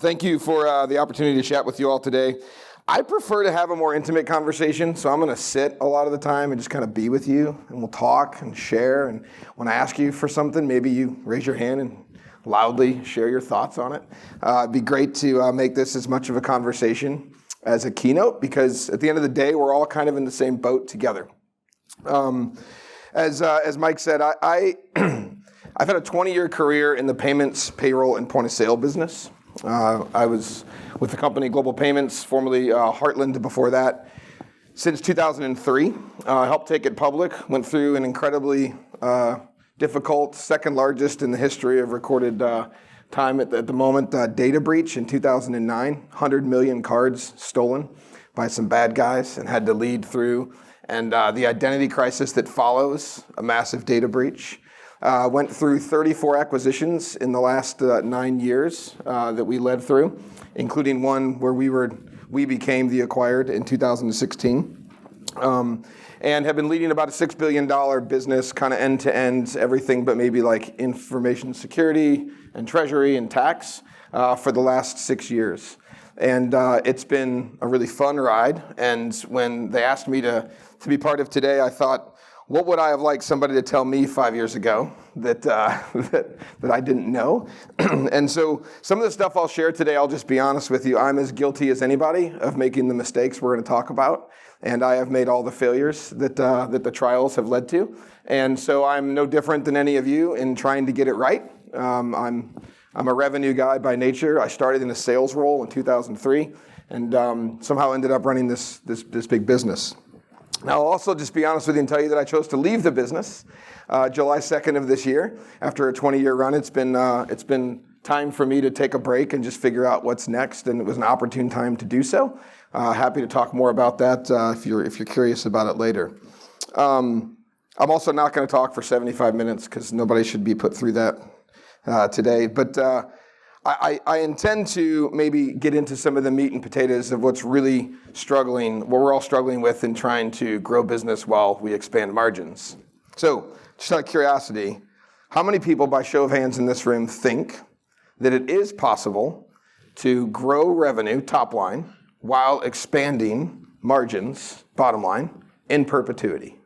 Thank you for the opportunity to chat with you all today. I prefer to have a more intimate conversation, so I'm going to sit a lot of the time and just kind of be with you, and we'll talk and share. And when I ask you for something, maybe you raise your hand and loudly share your thoughts on it. It'd be great to make this as much of a conversation as a keynote, because at the end of the day, we're all kind of in the same boat together. As Mike said, I've had a 20-year career in the payments, payroll, and point-of-sale business. I was with the company Global Payments, formerly Heartland before that, since 2003. Helped take it public, went through an incredibly difficult, second largest in the history of recorded time at the moment, data breach in 2009, 100 million cards stolen by some bad guys and had to lead through, and the identity crisis that follows a massive data breach. Went through 34 acquisitions in the last 9 years that we led through, including one where we became the acquired in 2016. And have been leading about a $6 billion business, kind of end-to-end, everything but maybe like information security and treasury and tax for the last 6 years. And it's been a really fun ride. And when they asked me to be part of today, I thought, what would I have liked somebody to tell me 5 years ago that I didn't know? And so some of the stuff I'll share today, I'll just be honest with you, I'm as guilty as anybody of making the mistakes we're going to talk about. And I have made all the failures that the trials have led to. And so I'm no different than any of you in trying to get it right. I'm a revenue guy by nature. I started in a sales role in 2003 and somehow ended up running this big business. Now, I'll also just be honest with you and tell you that I chose to leave the business July 2nd of this year. After a 20-year run, it's been time for me to take a break and just figure out what's next, and it was an opportune time to do so. Happy to talk more about that if you're curious about it later. I'm also not going to talk for 75 minutes because nobody should be put through that today. But I intend to maybe get into some of the meat and potatoes of what's really what we're all struggling with in trying to grow business while we expand margins. So, just out of curiosity, how many people, by show of hands in this room, think that it is possible to grow revenue, top line, while expanding margins, bottom line, in perpetuity?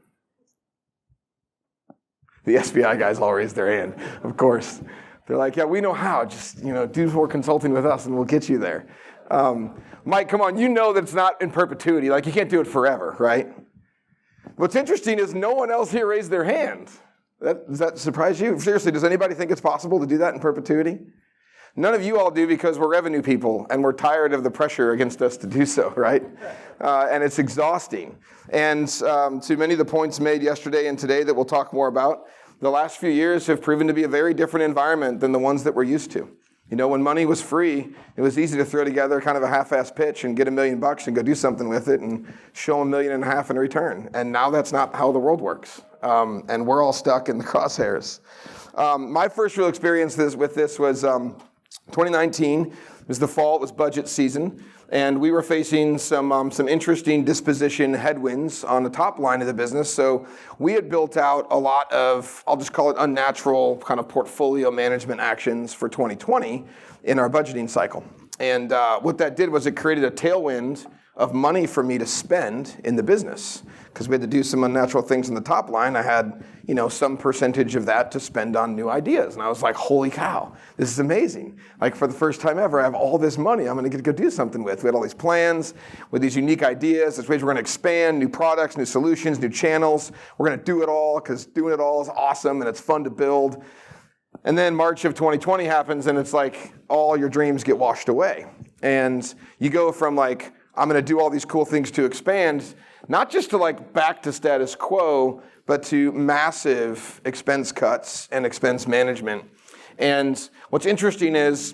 The SBI guys all raise their hand, of course. They're like, yeah, we know how. Just, do more consulting with us and we'll get you there. Mike, come on, you know that it's not in perpetuity. Like, you can't do it forever, right? What's interesting is no one else here raised their hand. Does that surprise you? Seriously, does anybody think it's possible to do that in perpetuity? None of you all do, because we're revenue people and we're tired of the pressure against us to do so, right? And it's exhausting. And to many of the points made yesterday and today that we'll talk more about, the last few years have proven to be a very different environment than the ones that we're used to. When money was free, it was easy to throw together kind of a half-assed pitch and get $1 million and go do something with it and show $1.5 million in return. And now that's not how the world works. And we're all stuck in the crosshairs. My first real experience with this was 2019. It was the fall. It was budget season. And we were facing some interesting disposition headwinds on the top line of the business. So we had built out a lot of, I'll just call it unnatural kind of portfolio management actions for 2020 in our budgeting cycle. And what that did was it created a tailwind of money for me to spend in the business, because we had to do some unnatural things in the top line. I had, some percentage of that to spend on new ideas. And I was like, holy cow, this is amazing. Like, for the first time ever, I have all this money I'm going to get to go do something with. We had all these plans with these unique ideas. This ways we're going to expand new products, new solutions, new channels. We're going to do it all because doing it all is awesome and it's fun to build. And then March of 2020 happens and it's like all your dreams get washed away. And you go from like, I'm going to do all these cool things to expand, not just to like back to status quo, but to massive expense cuts and expense management. And what's interesting is,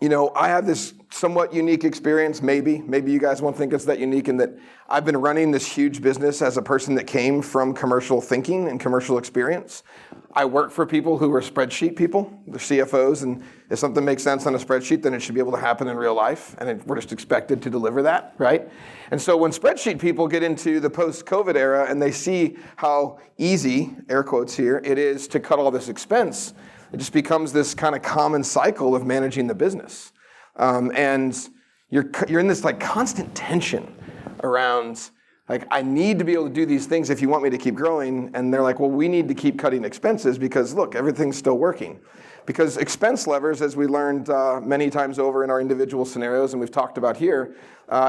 I have this somewhat unique experience, maybe you guys won't think it's that unique, in that I've been running this huge business as a person that came from commercial thinking and commercial experience. I work for people who are spreadsheet people, they're CFOs, and if something makes sense on a spreadsheet, then it should be able to happen in real life, and we're just expected to deliver that, right? And so when spreadsheet people get into the post-COVID era and they see how easy, air quotes here, it is to cut all this expense, it just becomes this kind of common cycle of managing the business. And you're in this like constant tension around like, I need to be able to do these things if you want me to keep growing. And they're like, well, we need to keep cutting expenses because look, everything's still working. Because expense levers, as we learned many times over in our individual scenarios and we've talked about here,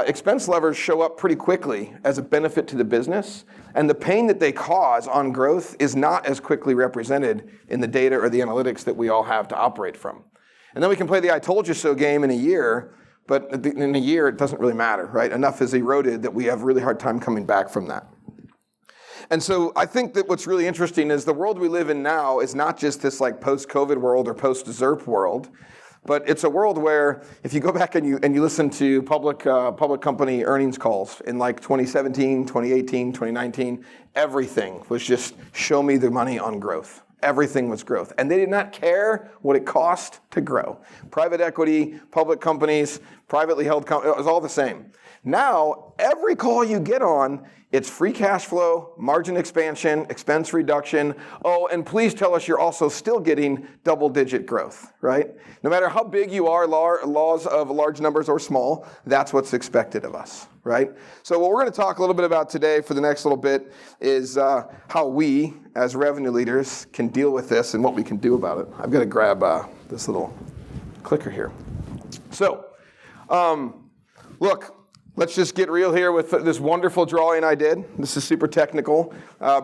expense levers show up pretty quickly as a benefit to the business. And the pain that they cause on growth is not as quickly represented in the data or the analytics that we all have to operate from. And then we can play the I told you so game in a year, but in a year it doesn't really matter, right? Enough is eroded that we have a really hard time coming back from that. And so I think that what's really interesting is the world we live in now is not just this like post-COVID world or post-ZERP world, but it's a world where if you go back and you listen to public company earnings calls in like 2017, 2018, 2019, everything was just show me the money on growth. Everything was growth. And they did not care what it cost to grow. Private equity, public companies, privately held companies, it was all the same. Now, every call you get on, it's free cash flow, margin expansion, expense reduction. Oh, and please tell us you're also still getting double-digit growth, right? No matter how big you are, laws of large numbers or small, that's what's expected of us, right? So what we're going to talk a little bit about today for the next little bit is how we, as revenue leaders, can deal with this and what we can do about it. I've got to grab this little clicker here. So, look. Let's just get real here with this wonderful drawing I did. This is super technical.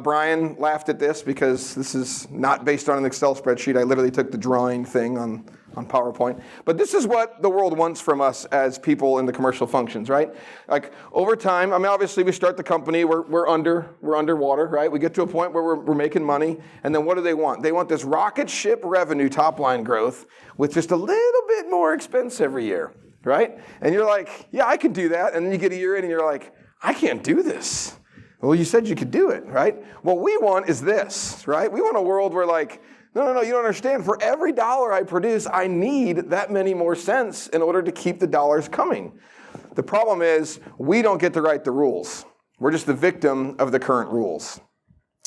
Brian laughed at this because this is not based on an Excel spreadsheet. I literally took the drawing thing on PowerPoint. But this is what the world wants from us as people in the commercial functions, right? Like over time, I mean, obviously we start the company, we're underwater, right? We get to a point where we're making money, and then what do they want? They want this rocket ship revenue top line growth with just a little bit more expense every year. Right? And you're like, yeah, I can do that. And then you get a year in and you're like, I can't do this. Well, you said you could do it, right? What we want is this, right? We want a world where like, no, you don't understand. For every dollar I produce, I need that many more cents in order to keep the dollars coming. The problem is we don't get to write the rules. We're just the victim of the current rules.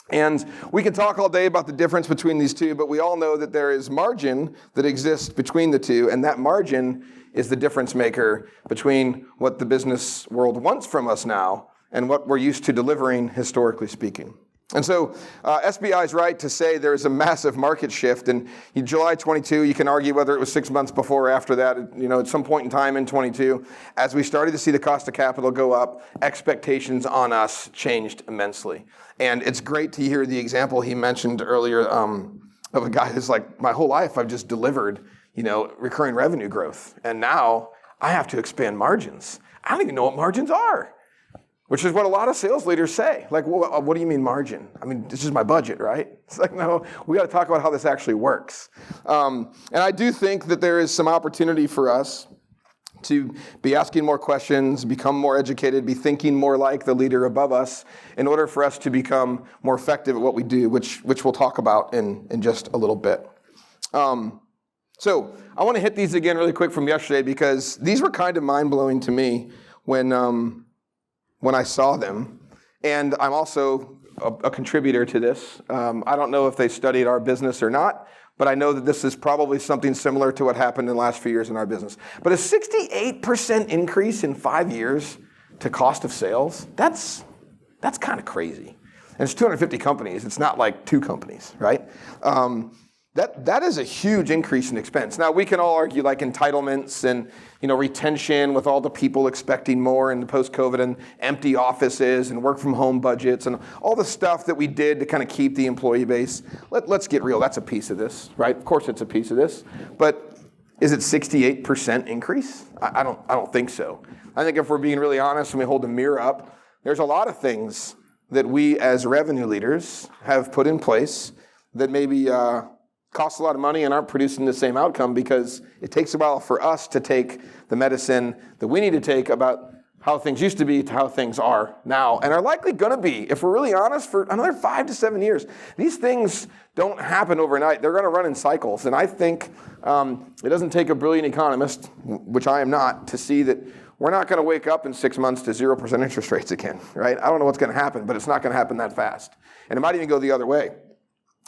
And we can talk all day about the difference between these two, but we all know that there is margin that exists between the two, and that margin is the difference maker between what the business world wants from us now and what we're used to delivering, historically speaking. And so SBI is right to say there is a massive market shift. And in July 22, you can argue whether it was 6 months before or after that, at some point in time in 22, as we started to see the cost of capital go up, expectations on us changed immensely. And it's great to hear the example he mentioned earlier of a guy who's like, my whole life I've just delivered recurring revenue growth. And now I have to expand margins. I don't even know what margins are, which is what a lot of sales leaders say. Like, well, what do you mean margin? I mean, this is my budget, right? It's like, no, we got to talk about how this actually works. And I do think that there is some opportunity for us to be asking more questions, become more educated, be thinking more like the leader above us in order for us to become more effective at what we do, which we'll talk about in just a little bit. So I want to hit these again really quick from yesterday because these were kind of mind-blowing to me when I saw them. And I'm also a contributor to this. I don't know if they studied our business or not, but I know that this is probably something similar to what happened in the last few years in our business. But a 68% increase in 5 years to cost of sales, that's kind of crazy. And it's 250 companies. It's not like 2 companies, right? That is a huge increase in expense. Now, we can all argue like entitlements and retention with all the people expecting more in the post-COVID and empty offices and work from home budgets and all the stuff that we did to kind of keep the employee base. Let's get real. That's a piece of this, right? Of course it's a piece of this. But is it 68% increase? I don't think so. I think if we're being really honest and we hold the mirror up, there's a lot of things that we as revenue leaders have put in place that maybe cost a lot of money and aren't producing the same outcome because it takes a while for us to take the medicine that we need to take about how things used to be to how things are now and are likely going to be, if we're really honest, for another 5 to 7 years. These things don't happen overnight. They're going to run in cycles. And I think it doesn't take a brilliant economist, which I am not, to see that we're not going to wake up in 6 months to 0% interest rates again, right? I don't know what's going to happen, but it's not going to happen that fast. And it might even go the other way.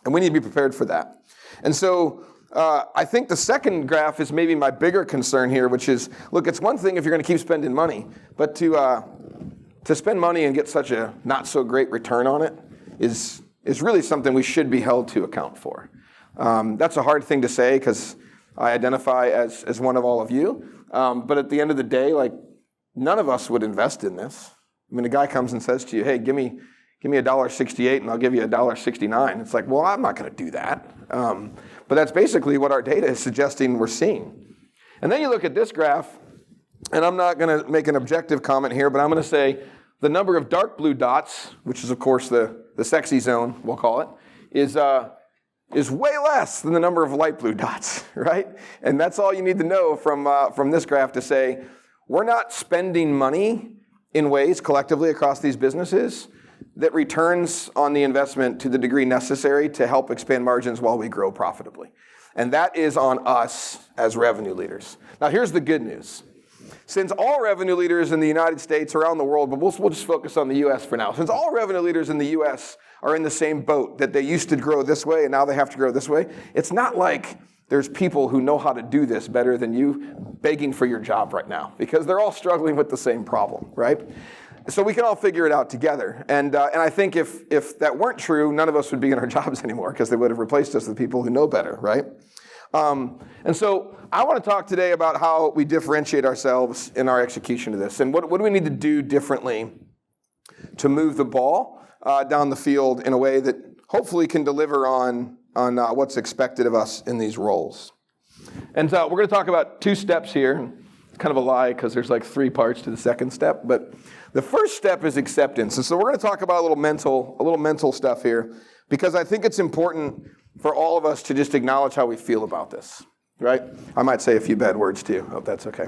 And we need to be prepared for that. And so I think the second graph is maybe my bigger concern here, which is, look, it's one thing if you're going to keep spending money, but to spend money and get such a not so great return on it is really something we should be held to account for. That's a hard thing to say because I identify as one of all of you. But at the end of the day, like, none of us would invest in this. I mean, a guy comes and says to you, hey, give me $1.68 and I'll give you $1.69. It's like, well, I'm not going to do that. But that's basically what our data is suggesting we're seeing. And then you look at this graph, and I'm not going to make an objective comment here, but I'm going to say the number of dark blue dots, which is, of course, the sexy zone, we'll call it, is way less than the number of light blue dots, right? And that's all you need to know from this graph to say, we're not spending money in ways collectively across these businesses that returns on the investment to the degree necessary to help expand margins while we grow profitably. And that is on us as revenue leaders. Now, here's the good news. Since all revenue leaders in the United States, around the world, but we'll just focus on the U.S. for now. Since all revenue leaders in the U.S. are in the same boat, that they used to grow this way and now they have to grow this way, it's not like there's people who know how to do this better than you begging for your job right now, because they're all struggling with the same problem, right? So we can all figure it out together. And I think if that weren't true, none of us would be in our jobs anymore, because they would have replaced us with people who know better, right? And so I want to talk today about how we differentiate ourselves in our execution of this. And what do we need to do differently to move the ball down the field in a way that hopefully can deliver on what's expected of us in these roles. And we're going to talk about two steps here. It's kind of a lie because there's like 3 parts to the second step. But the first step is acceptance. And so we're going to talk about a little mental stuff here, because I think it's important for all of us to just acknowledge how we feel about this, right? I might say a few bad words too. Hope that's okay.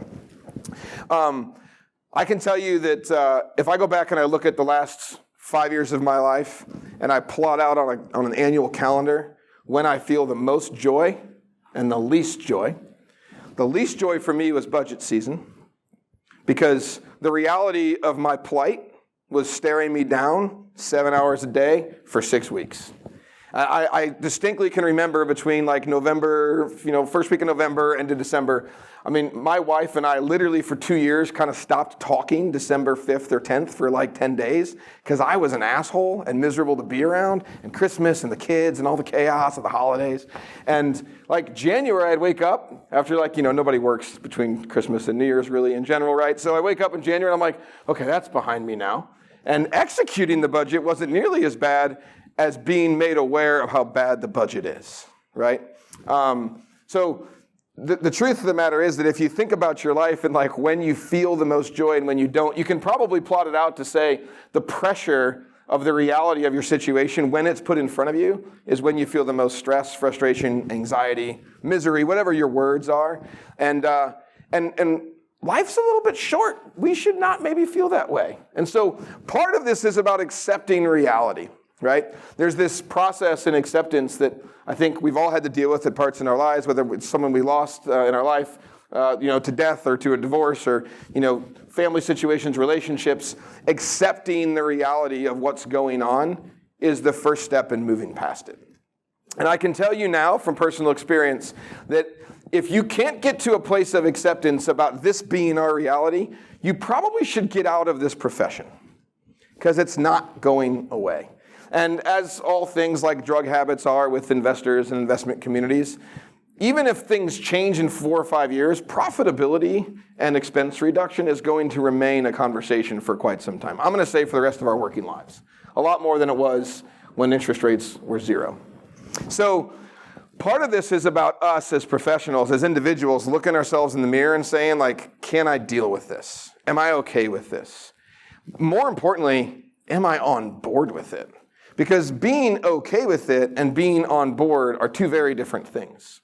I can tell you that if I go back and I look at the last 5 years of my life and I plot out on an annual calendar when I feel the most joy and the least joy for me was budget season, because the reality of my plight was staring me down 7 hours a day for 6 weeks. I distinctly can remember between like November, first week of November into December. I mean, my wife and I literally for 2 years kind of stopped talking December 5th or 10th for like 10 days because I was an asshole and miserable to be around, and Christmas and the kids and all the chaos of the holidays. And like January, I'd wake up after nobody works between Christmas and New Year's really in general, right? So I wake up in January and I'm like, okay, that's behind me now. And executing the budget wasn't nearly as bad as being made aware of how bad the budget is, right? So the truth of the matter is that if you think about your life and like when you feel the most joy and when you don't, you can probably plot it out to say the pressure of the reality of your situation when it's put in front of you is when you feel the most stress, frustration, anxiety, misery, whatever your words are. And life's a little bit short. We should not maybe feel that way. And so part of this is about accepting reality. Right? There's this process in acceptance that I think we've all had to deal with at parts in our lives, whether it's someone we lost in our life, to death or to a divorce or, family situations, relationships. Accepting the reality of what's going on is the first step in moving past it. And I can tell you now from personal experience that if you can't get to a place of acceptance about this being our reality, you probably should get out of this profession, because it's not going away. And as all things like drug habits are with investors and investment communities, even if things change in 4 or 5 years, profitability and expense reduction is going to remain a conversation for quite some time. I'm going to say for the rest of our working lives. A lot more than it was when interest rates were 0. So part of this is about us as professionals, as individuals, looking ourselves in the mirror and saying, like, can I deal with this? Am I okay with this? More importantly, am I on board with it? Because being okay with it and being on board are 2 very different things.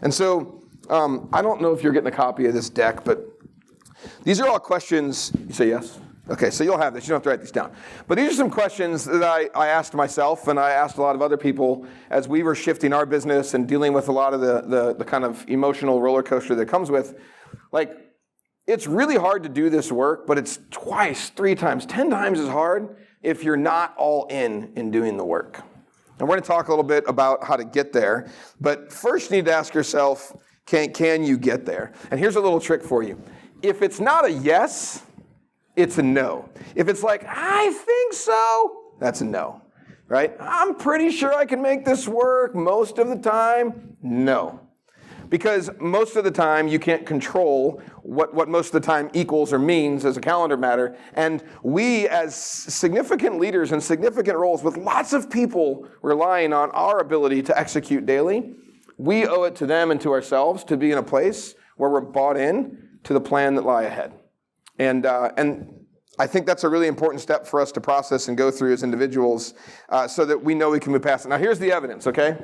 And so I don't know if you're getting a copy of this deck, but these are all questions. You say yes? Okay, so you'll have this. You don't have to write these down. But these are some questions that I asked myself, and I asked a lot of other people as we were shifting our business and dealing with a lot of the kind of emotional roller coaster that comes with. Like, it's really hard to do this work, but it's 2, 3 times, 10 times as hard if you're not all in doing the work. And we're going to talk a little bit about how to get there. But first you need to ask yourself, can you get there? And here's a little trick for you. If it's not a yes, it's a no. If it's like, I think so, that's a no, right? I'm pretty sure I can make this work most of the time. No. Because most of the time you can't control what most of the time equals or means as a calendar matter. And we as significant leaders in significant roles with lots of people relying on our ability to execute daily, we owe it to them and to ourselves to be in a place where we're bought in to the plan that lie ahead. And I think that's a really important step for us to process and go through as individuals so that we know we can move past it. Now here's the evidence, okay?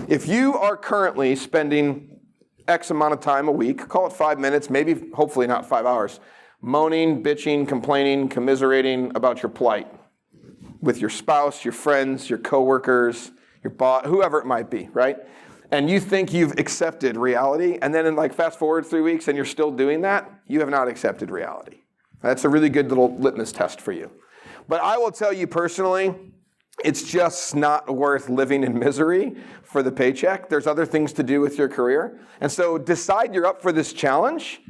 If you are currently spending X amount of time a week, call it 5 minutes, maybe hopefully not 5 hours, moaning, bitching, complaining, commiserating about your plight with your spouse, your friends, your coworkers, your boss, whoever it might be, right? And you think you've accepted reality, and then fast forward 3 weeks and you're still doing that, you have not accepted reality. That's a really good little litmus test for you. But I will tell you personally, it's just not worth living in misery for the paycheck. There's other things to do with your career. And so decide you're up for this challenge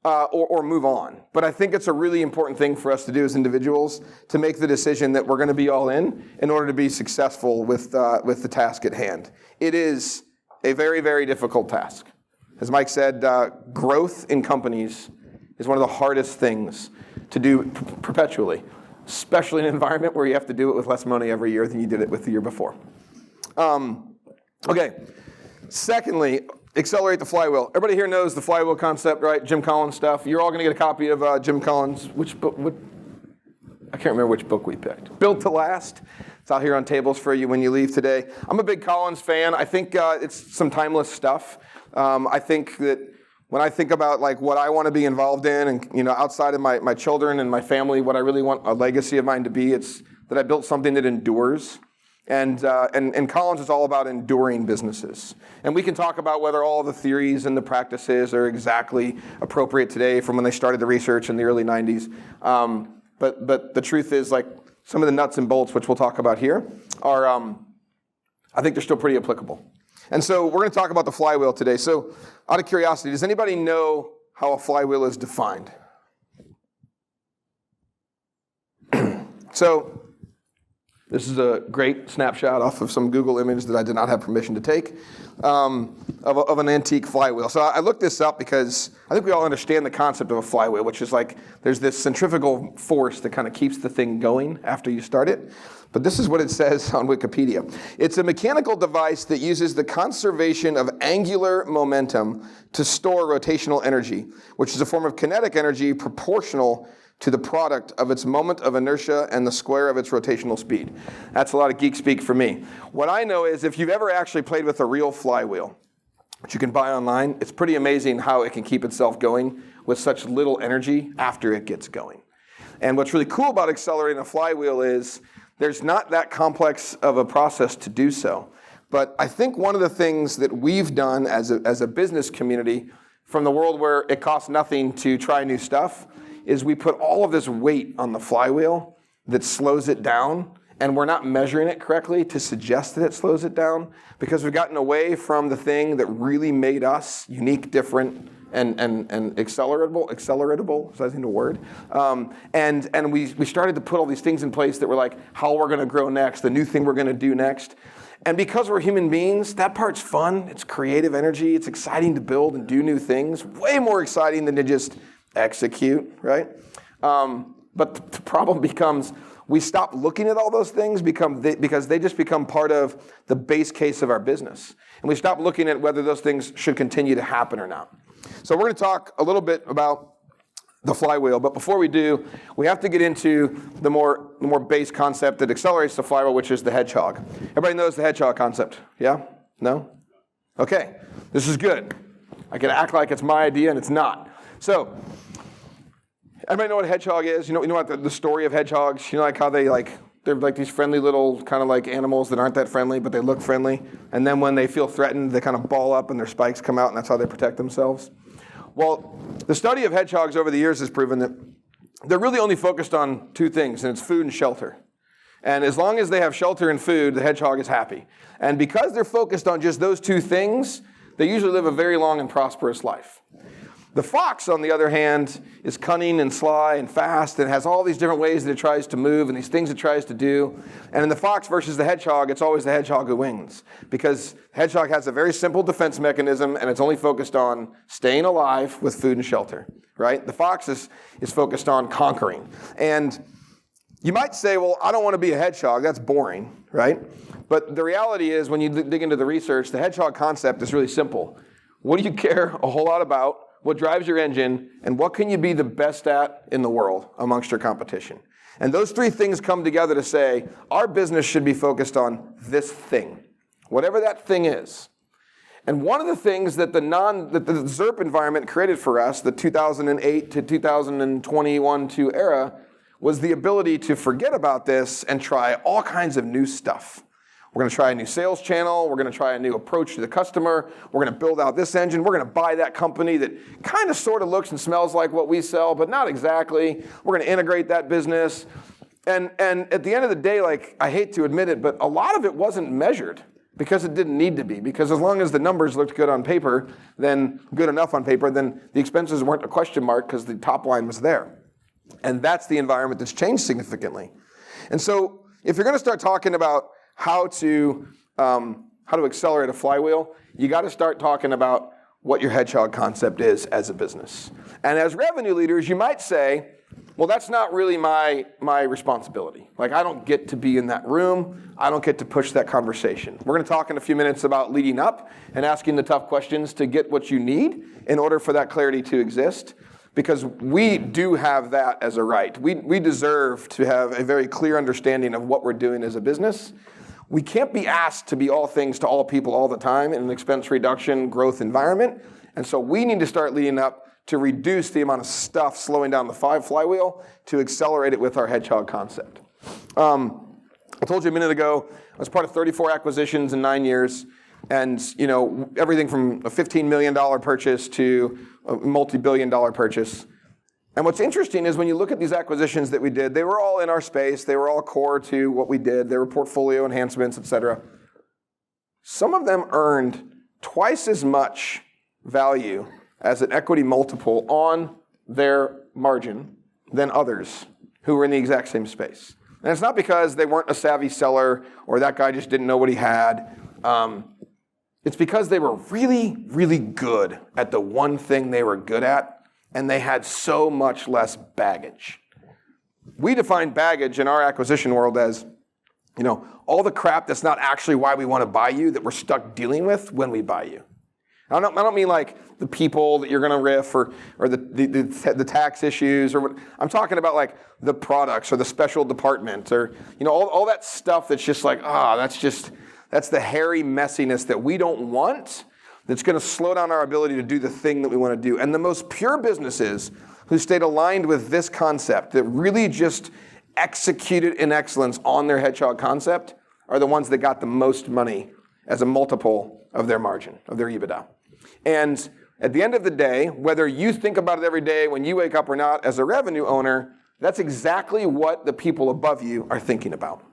or move on. But I think it's a really important thing for us to do as individuals to make the decision that we're going to be all in order to be successful with the task at hand. It is a very, very difficult task. As Mike said, growth in companies is one of the hardest things to do perpetually, especially in an environment where you have to do it with less money every year than you did it with the year before. Okay. Secondly, accelerate the flywheel. Everybody here knows the flywheel concept, right? Jim Collins stuff. You're all going to get a copy of Jim Collins. Which book? I can't remember which book we picked. Built to Last. It's out here on tables for you when you leave today. I'm a big Collins fan. I think it's some timeless stuff. I think that when I think about like what I want to be involved in and outside of my children and my family, what I really want a legacy of mine to be, it's that I built something that endures. And Collins is all about enduring businesses. And we can talk about whether all the theories and the practices are exactly appropriate today from when they started the research in the early 90s. But the truth is, like, some of the nuts and bolts, which we'll talk about here, are, I think they're still pretty applicable. And so we're going to talk about the flywheel today. So out of curiosity, does anybody know how a flywheel is defined? So this is a great snapshot off of some Google image that I did not have permission to take of an antique flywheel. So I looked this up because I think we all understand the concept of a flywheel, which is like there's this centrifugal force that kind of keeps the thing going after you start it. But this is what it says on Wikipedia. It's a mechanical device that uses the conservation of angular momentum to store rotational energy, which is a form of kinetic energy proportional to the product of its moment of inertia and the square of its rotational speed. That's a lot of geek speak for me. What I know is if you've ever actually played with a real flywheel, which you can buy online, it's pretty amazing how it can keep itself going with such little energy after it gets going. And what's really cool about accelerating a flywheel is there's not that complex of a process to do so. But I think one of the things that we've done as a business community from the world where it costs nothing to try new stuff is we put all of this weight on the flywheel that slows it down, and we're not measuring it correctly to suggest that it slows it down because we've gotten away from the thing that really made us unique, different, and acceleratable, is that even a word? And we started to put all these things in place that were like how we're going to grow next, the new thing we're going to do next. And because we're human beings, that part's fun. It's creative energy. It's exciting to build and do new things. Way more exciting than to just execute, right? But the problem becomes we stop looking at all those things because they just become part of the base case of our business. And we stop looking at whether those things should continue to happen or not. So we're going to talk a little bit about the flywheel, but before we do, we have to get into the more base concept that accelerates the flywheel, which is the hedgehog. Everybody knows the hedgehog concept, yeah? No? Okay, this is good. I can act like it's my idea and it's not. So, everybody know what a hedgehog is? You know what the story of hedgehogs? You know like how they're like these friendly little kind of like animals that aren't that friendly, but they look friendly. And then when they feel threatened, they kind of ball up and their spikes come out, and that's how they protect themselves. Well, the study of hedgehogs over the years has proven that they're really only focused on two things, and it's food and shelter. And as long as they have shelter and food, the hedgehog is happy. And because they're focused on just those two things, they usually live a very long and prosperous life. The fox, on the other hand, is cunning and sly and fast and has all these different ways that it tries to move and these things it tries to do. And in the fox versus the hedgehog, it's always the hedgehog who wins, because the hedgehog has a very simple defense mechanism and it's only focused on staying alive with food and shelter, right? The fox is focused on conquering. And you might say, well, I don't want to be a hedgehog. That's boring, right? But the reality is, when you dig into the research, the hedgehog concept is really simple. What do you care a whole lot about? What drives your engine, and what can you be the best at in the world amongst your competition? And those three things come together to say, our business should be focused on this thing, whatever that thing is. And one of the things that the ZERP environment created for us, the 2008 to 2021-2 era, was the ability to forget about this and try all kinds of new stuff. We're going to try a new sales channel. We're going to try a new approach to the customer. We're going to build out this engine. We're going to buy that company that kind of sort of looks and smells like what we sell, but not exactly. We're going to integrate that business. And at the end of the day, like, I hate to admit it, but a lot of it wasn't measured because it didn't need to be. Because as long as the numbers looked good on paper, then good enough on paper, then the expenses weren't a question mark because the top line was there. And that's the environment that's changed significantly. And so if you're going to start talking about how to accelerate a flywheel, you got to start talking about what your hedgehog concept is as a business. And as revenue leaders, you might say, well, that's not really my responsibility. Like, I don't get to be in that room. I don't get to push that conversation. We're going to talk in a few minutes about leading up and asking the tough questions to get what you need in order for that clarity to exist. Because we do have that as a right. We deserve to have a very clear understanding of what we're doing as a business. We can't be asked to be all things to all people all the time in an expense reduction growth environment. And so we need to start leading up to reduce the amount of stuff slowing down the flywheel to accelerate it with our hedgehog concept. I told you a minute ago, I was part of 34 acquisitions in 9 years. And, everything from a $15 million purchase to a multi-billion-dollar purchase. And what's interesting is when you look at these acquisitions that we did, they were all in our space. They were all core to what we did. They were portfolio enhancements, et cetera. Some of them earned twice as much value as an equity multiple on their margin than others who were in the exact same space. And it's not because they weren't a savvy seller or that guy just didn't know what he had. It's because they were really, really good at the one thing they were good at, and they had so much less baggage. We define baggage in our acquisition world as, all the crap that's not actually why we want to buy you that we're stuck dealing with when we buy you. I don't mean like the people that you're going to riff or the tax issues or what. I'm talking about like the products or the special department or all that stuff that's just like that's the hairy messiness that we don't want, that's going to slow down our ability to do the thing that we want to do. And the most pure businesses who stayed aligned with this concept, that really just executed in excellence on their hedgehog concept, are the ones that got the most money as a multiple of their margin, of their EBITDA. And at the end of the day, whether you think about it every day when you wake up or not as a revenue owner, that's exactly what the people above you are thinking about.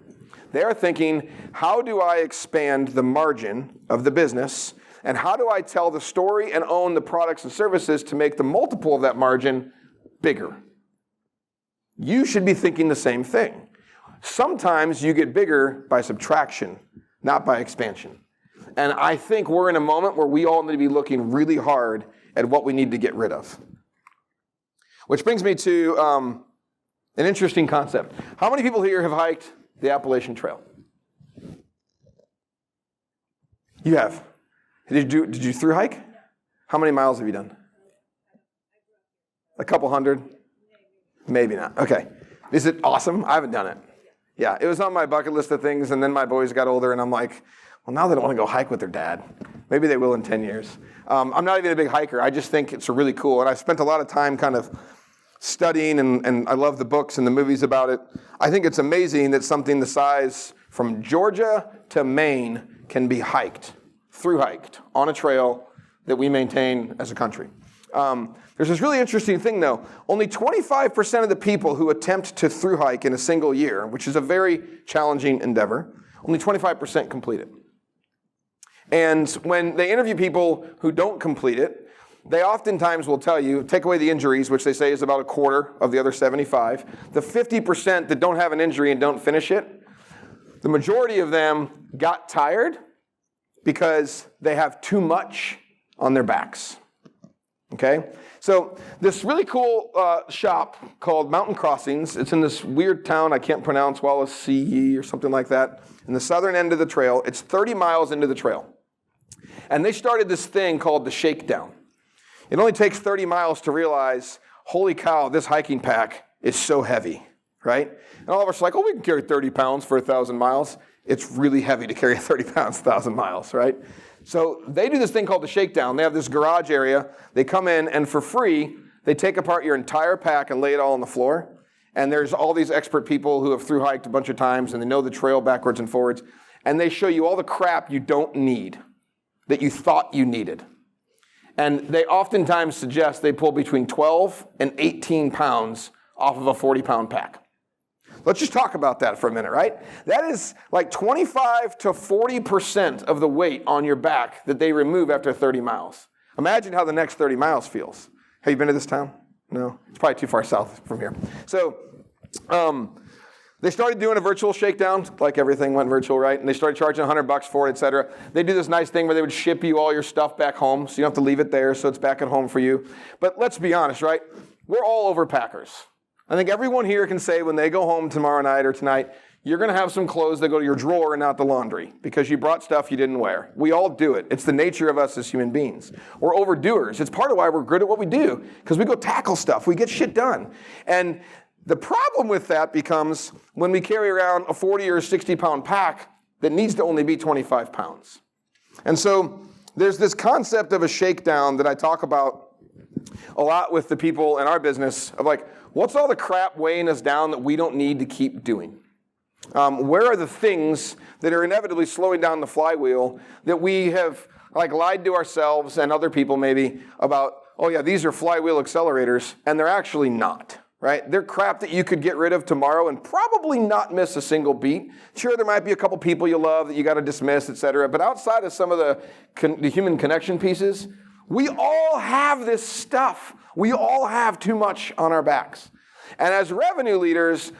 They're thinking, how do I expand the margin of the business? And how do I tell the story and own the products and services to make the multiple of that margin bigger? You should be thinking the same thing. Sometimes you get bigger by subtraction, not by expansion. And I think we're in a moment where we all need to be looking really hard at what we need to get rid of. Which brings me to an interesting concept. How many people here have hiked the Appalachian Trail? You have. Did you through hike? How many miles have you done? A couple hundred? Maybe not. Okay. Is it awesome? I haven't done it. Yeah, it was on my bucket list of things, and then my boys got older, and I'm like, well, now they don't want to go hike with their dad. Maybe they will in 10 years. I'm not even a big hiker. I just think it's really cool, and I've spent a lot of time kind of studying, and I love the books and the movies about it. I think it's amazing that something the size from Georgia to Maine can be hiked, through hiked, on a trail that we maintain as a country. There's this really interesting thing, though. Only 25% of the people who attempt to thru hike in a single year, which is a very challenging endeavor, only 25% complete it. And when they interview people who don't complete it, they oftentimes will tell you, take away the injuries, which they say is about a quarter of the other 75, the 50% that don't have an injury and don't finish it, the majority of them got tired because they have too much on their backs. Okay? So this really cool shop called Mountain Crossings, it's in this weird town I can't pronounce, Wallacee or something like that, in the southern end of the trail. It's 30 miles into the trail. And they started this thing called the Shakedown. It only takes 30 miles to realize, holy cow, this hiking pack is so heavy, right? And all of us are like, oh, we can carry 30 pounds for 1,000 miles. It's really heavy to carry 30 pounds 1,000 miles, right? So they do this thing called the Shakedown. They have this garage area. They come in, and for free, they take apart your entire pack and lay it all on the floor. And there's all these expert people who have thru hiked a bunch of times, and they know the trail backwards and forwards. And they show you all the crap you don't need that you thought you needed. And they oftentimes suggest they pull between 12 and 18 pounds off of a 40-pound pack. Let's just talk about that for a minute, right? That is like 25 to 40% of the weight on your back that they remove after 30 miles. Imagine how the next 30 miles feels. Have you been to this town? No? It's probably too far south from here. So they started doing a virtual shakedown, like everything went virtual, right? And they started charging $100 for it, et cetera. They do this nice thing where they would ship you all your stuff back home, so you don't have to leave it there, so it's back at home for you. But let's be honest, right? We're all overpackers. I think everyone here can say when they go home tomorrow night or tonight, you're going to have some clothes that go to your drawer and not the laundry because you brought stuff you didn't wear. We all do it. It's the nature of us as human beings. We're overdoers. It's part of why we're good at what we do because we go tackle stuff. We get shit done. And the problem with that becomes when we carry around a 40 or 60-pound pack that needs to only be 25 pounds. And so there's this concept of a shakedown that I talk about a lot with the people in our business of like, what's all the crap weighing us down that we don't need to keep doing? Where are the things that are inevitably slowing down the flywheel that we have like lied to ourselves and other people maybe about, oh yeah, these are flywheel accelerators, and they're actually not. Right? They're crap that you could get rid of tomorrow and probably not miss a single beat. Sure, there might be a couple people you love that you got to dismiss, et cetera. But outside of some of the human connection pieces, we all have this stuff. We all have too much on our backs. And as revenue leaders,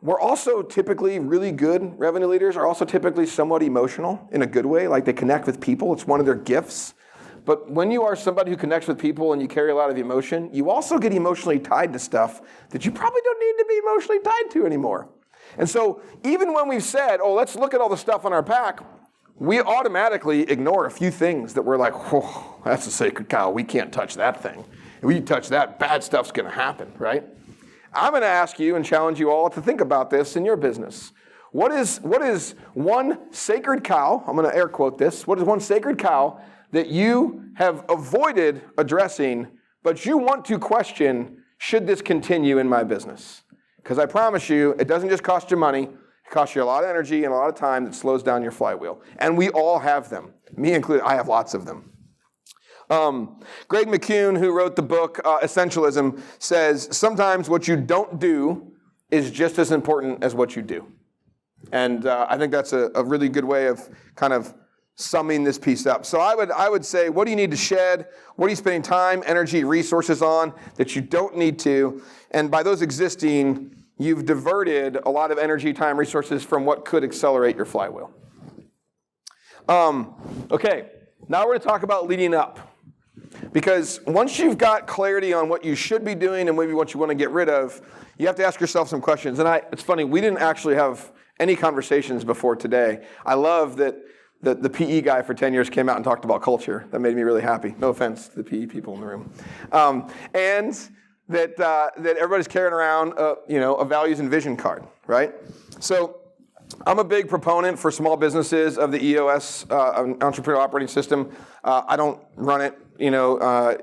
we're also typically really good. Revenue leaders are also typically somewhat emotional in a good way. Like they connect with people. It's one of their gifts. But when you are somebody who connects with people and you carry a lot of emotion, you also get emotionally tied to stuff that you probably don't need to be emotionally tied to anymore. And so even when we've said, oh, let's look at all the stuff on our pack, we automatically ignore a few things that we're like, whoa, that's a sacred cow. We can't touch that thing. If we touch that, bad stuff's going to happen, right? I'm going to ask you and challenge you all to think about this in your business. What is one sacred cow? I'm going to air quote this. What is one sacred cow that you have avoided addressing, but you want to question, should this continue in my business? Because I promise you, it doesn't just cost you money, it costs you a lot of energy and a lot of time that slows down your flywheel. And we all have them. Me included, I have lots of them. Greg McCune, who wrote the book Essentialism, says, sometimes what you don't do is just as important as what you do. And I think that's a really good way of kind of summing this piece up. So I would say, what do you need to shed? What are you spending time, energy, resources on that you don't need to? And by those existing, you've diverted a lot of energy, time, resources from what could accelerate your flywheel. Okay, now we're going to talk about leading up. Because once you've got clarity on what you should be doing and maybe what you want to get rid of, you have to ask yourself some questions. And it's funny, we didn't actually have any conversations before today. I love that the PE guy for 10 years came out and talked about culture. That made me really happy. No offense to the PE people in the room. And that everybody's carrying around a values and vision card, right? So I'm a big proponent for small businesses of the EOS, Entrepreneurial Operating System. I don't run it,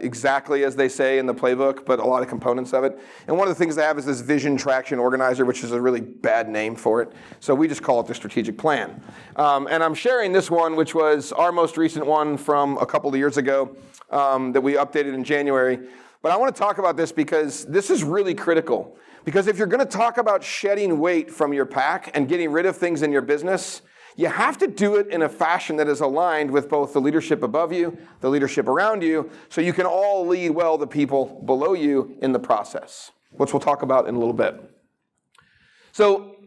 exactly as they say in the playbook, but a lot of components of it. And one of the things they have is this Vision Traction Organizer, which is a really bad name for it. So we just call it the strategic plan. And I'm sharing this one, which was our most recent one from a couple of years ago that we updated in January. But I want to talk about this because this is really critical. Because if you're going to talk about shedding weight from your pack and getting rid of things in your business, you have to do it in a fashion that is aligned with both the leadership above you, the leadership around you, so you can all lead well the people below you in the process, which we'll talk about in a little bit. So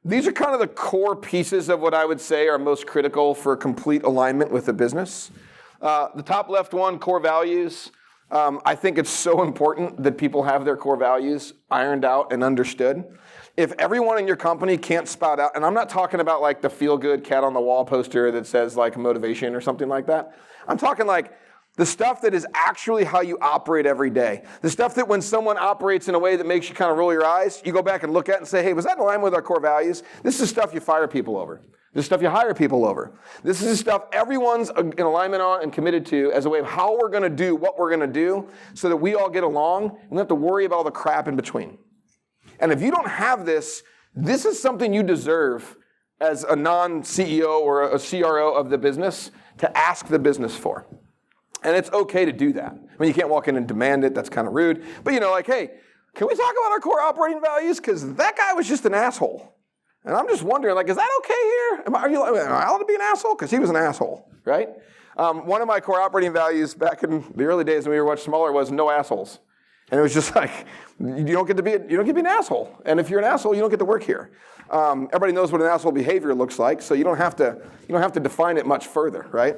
these are kind of the core pieces of what I would say are most critical for complete alignment with the business. The top left one, core values. I think it's so important that people have their core values ironed out and understood. If everyone in your company can't spout out, and I'm not talking about like the feel-good cat on the wall poster that says like motivation or something like that. I'm talking like the stuff that is actually how you operate every day. The stuff that when someone operates in a way that makes you kind of roll your eyes, you go back and look at it and say, hey, was that in line with our core values? This is stuff you fire people over. This is stuff you hire people over. This is the stuff everyone's in alignment on and committed to as a way of how we're going to do what we're going to do so that we all get along and we don't have to worry about all the crap in between. And if you don't have this, this is something you deserve as a non-CEO or a CRO of the business to ask the business for. And it's okay to do that. I mean, you can't walk in and demand it. That's kind of rude. But, hey, can we talk about our core operating values? Because that guy was just an asshole. And I'm just wondering, is that okay here? Am I allowed to be an asshole? Because he was an asshole, right? One of my core operating values back in the early days when we were much smaller was no assholes. And it was just like, you don't get to be an asshole. And if you're an asshole, you don't get to work here. Everybody knows what an asshole behavior looks like, so you don't have to define it much further, right?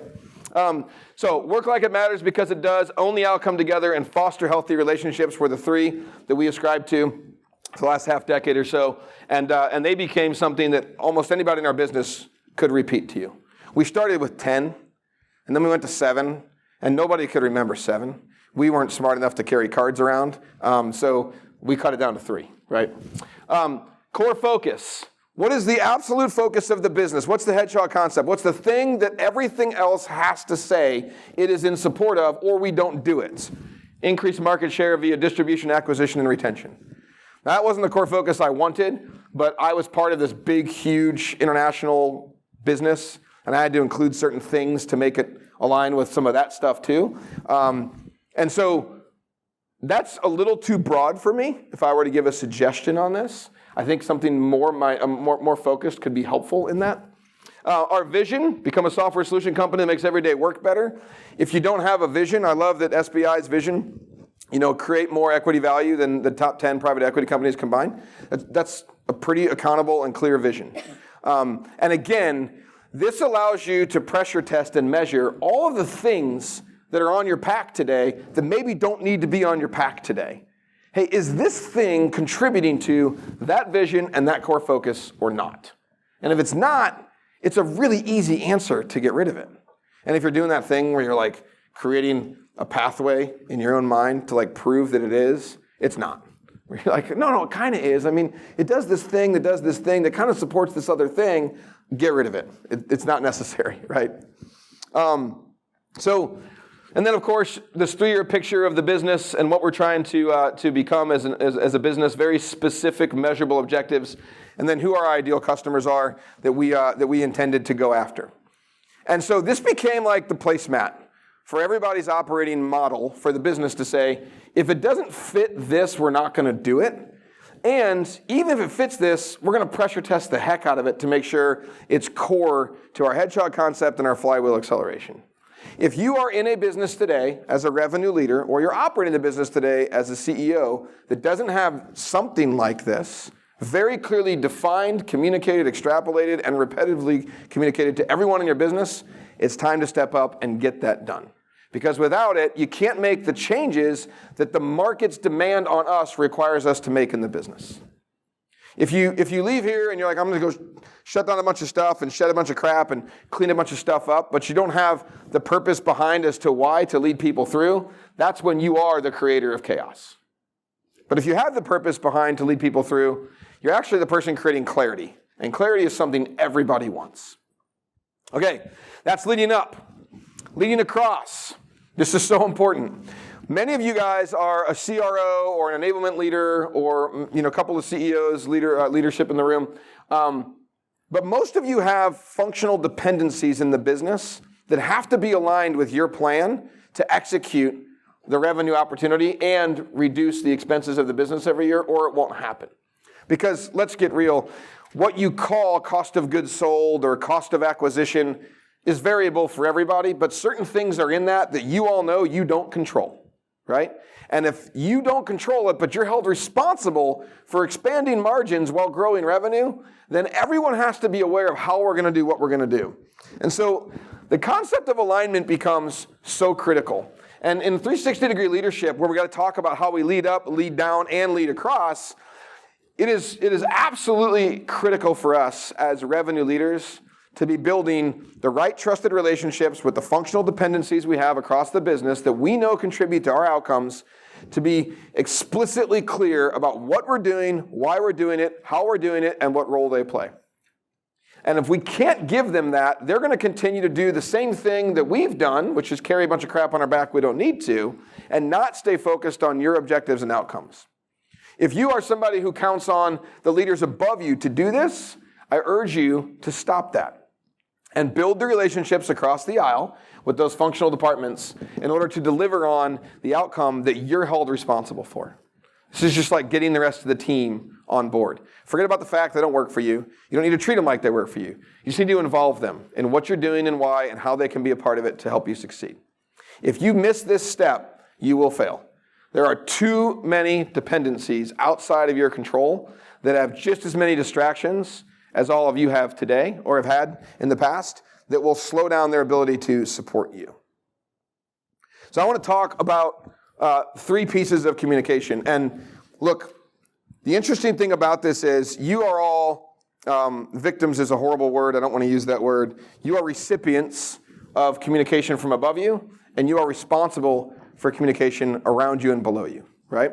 So work like it matters because it does. Own the outcome together and foster healthy relationships were the three that we ascribed to for the last half decade or so. And they became something that almost anybody in our business could repeat to you. We started with 10, and then we went to 7, and nobody could remember 7. We weren't smart enough to carry cards around, so we cut it down to 3, right? Core focus. What is the absolute focus of the business? What's the hedgehog concept? What's the thing that everything else has to say it is in support of, or we don't do it? Increase market share via distribution, acquisition, and retention. Now, that wasn't the core focus I wanted, but I was part of this big, huge international business, and I had to include certain things to make it align with some of that stuff too. And so that's a little too broad for me if I were to give a suggestion on this. I think something more focused could be helpful in that. Our vision, become a software solution company that makes everyday work better. If you don't have a vision, I love that SBI's vision, create more equity value than the top 10 private equity companies combined. That's a pretty accountable and clear vision. And again, this allows you to pressure test and measure all of the things that are on your pack today that maybe don't need to be on your pack today. Hey, is this thing contributing to that vision and that core focus or not? And if it's not, it's a really easy answer to get rid of it. And if you're doing that thing where you're creating a pathway in your own mind to prove that it is, it's not. Where you're no, it kind of is. I mean, it does this thing that kind of supports this other thing. Get rid of it. It's not necessary, right? And then, of course, this 3-year picture of the business and what we're trying to become as a business, very specific, measurable objectives, and then who our ideal customers are that we intended to go after. And so this became like the placemat for everybody's operating model for the business to say, if it doesn't fit this, we're not going to do it. And even if it fits this, we're going to pressure test the heck out of it to make sure it's core to our hedgehog concept and our flywheel acceleration. If you are in a business today as a revenue leader, or you're operating the business today as a CEO that doesn't have something like this, very clearly defined, communicated, extrapolated, and repetitively communicated to everyone in your business, it's time to step up and get that done. Because without it, you can't make the changes that the market's demand on us requires us to make in the business. If you leave here and you're I'm going to go shut down a bunch of stuff and shed a bunch of crap and clean a bunch of stuff up, but you don't have the purpose behind as to why to lead people through, that's when you are the creator of chaos. But if you have the purpose behind to lead people through, you're actually the person creating clarity. And clarity is something everybody wants. Okay, that's leading up. Leading across. This is so important. Many of you guys are a CRO or an enablement leader or a couple of CEOs, leadership in the room. But most of you have functional dependencies in the business that have to be aligned with your plan to execute the revenue opportunity and reduce the expenses of the business every year, or it won't happen. Because let's get real, what you call cost of goods sold or cost of acquisition is variable for everybody, but certain things are in that you all know you don't control, right? And if you don't control it, but you're held responsible for expanding margins while growing revenue, then everyone has to be aware of how we're going to do what we're going to do. And so the concept of alignment becomes so critical. And in 360-degree leadership, where we got to talk about how we lead up, lead down, and lead across, it is absolutely critical for us as revenue leaders to be building the right trusted relationships with the functional dependencies we have across the business that we know contribute to our outcomes, to be explicitly clear about what we're doing, why we're doing it, how we're doing it, and what role they play. And if we can't give them that, they're going to continue to do the same thing that we've done, which is carry a bunch of crap on our back we don't need to, and not stay focused on your objectives and outcomes. If you are somebody who counts on the leaders above you to do this, I urge you to stop that and build the relationships across the aisle with those functional departments in order to deliver on the outcome that you're held responsible for. This is just like getting the rest of the team on board. Forget about the fact they don't work for you. You don't need to treat them like they work for you. You just need to involve them in what you're doing and why and how they can be a part of it to help you succeed. If you miss this step, you will fail. There are too many dependencies outside of your control that have just as many distractions as all of you have today or have had in the past that will slow down their ability to support you. So I want to talk about 3 pieces of communication. And look, the interesting thing about this is you are all, victims is a horrible word, I don't want to use that word. You are recipients of communication from above you, and you are responsible for communication around you and below you, right?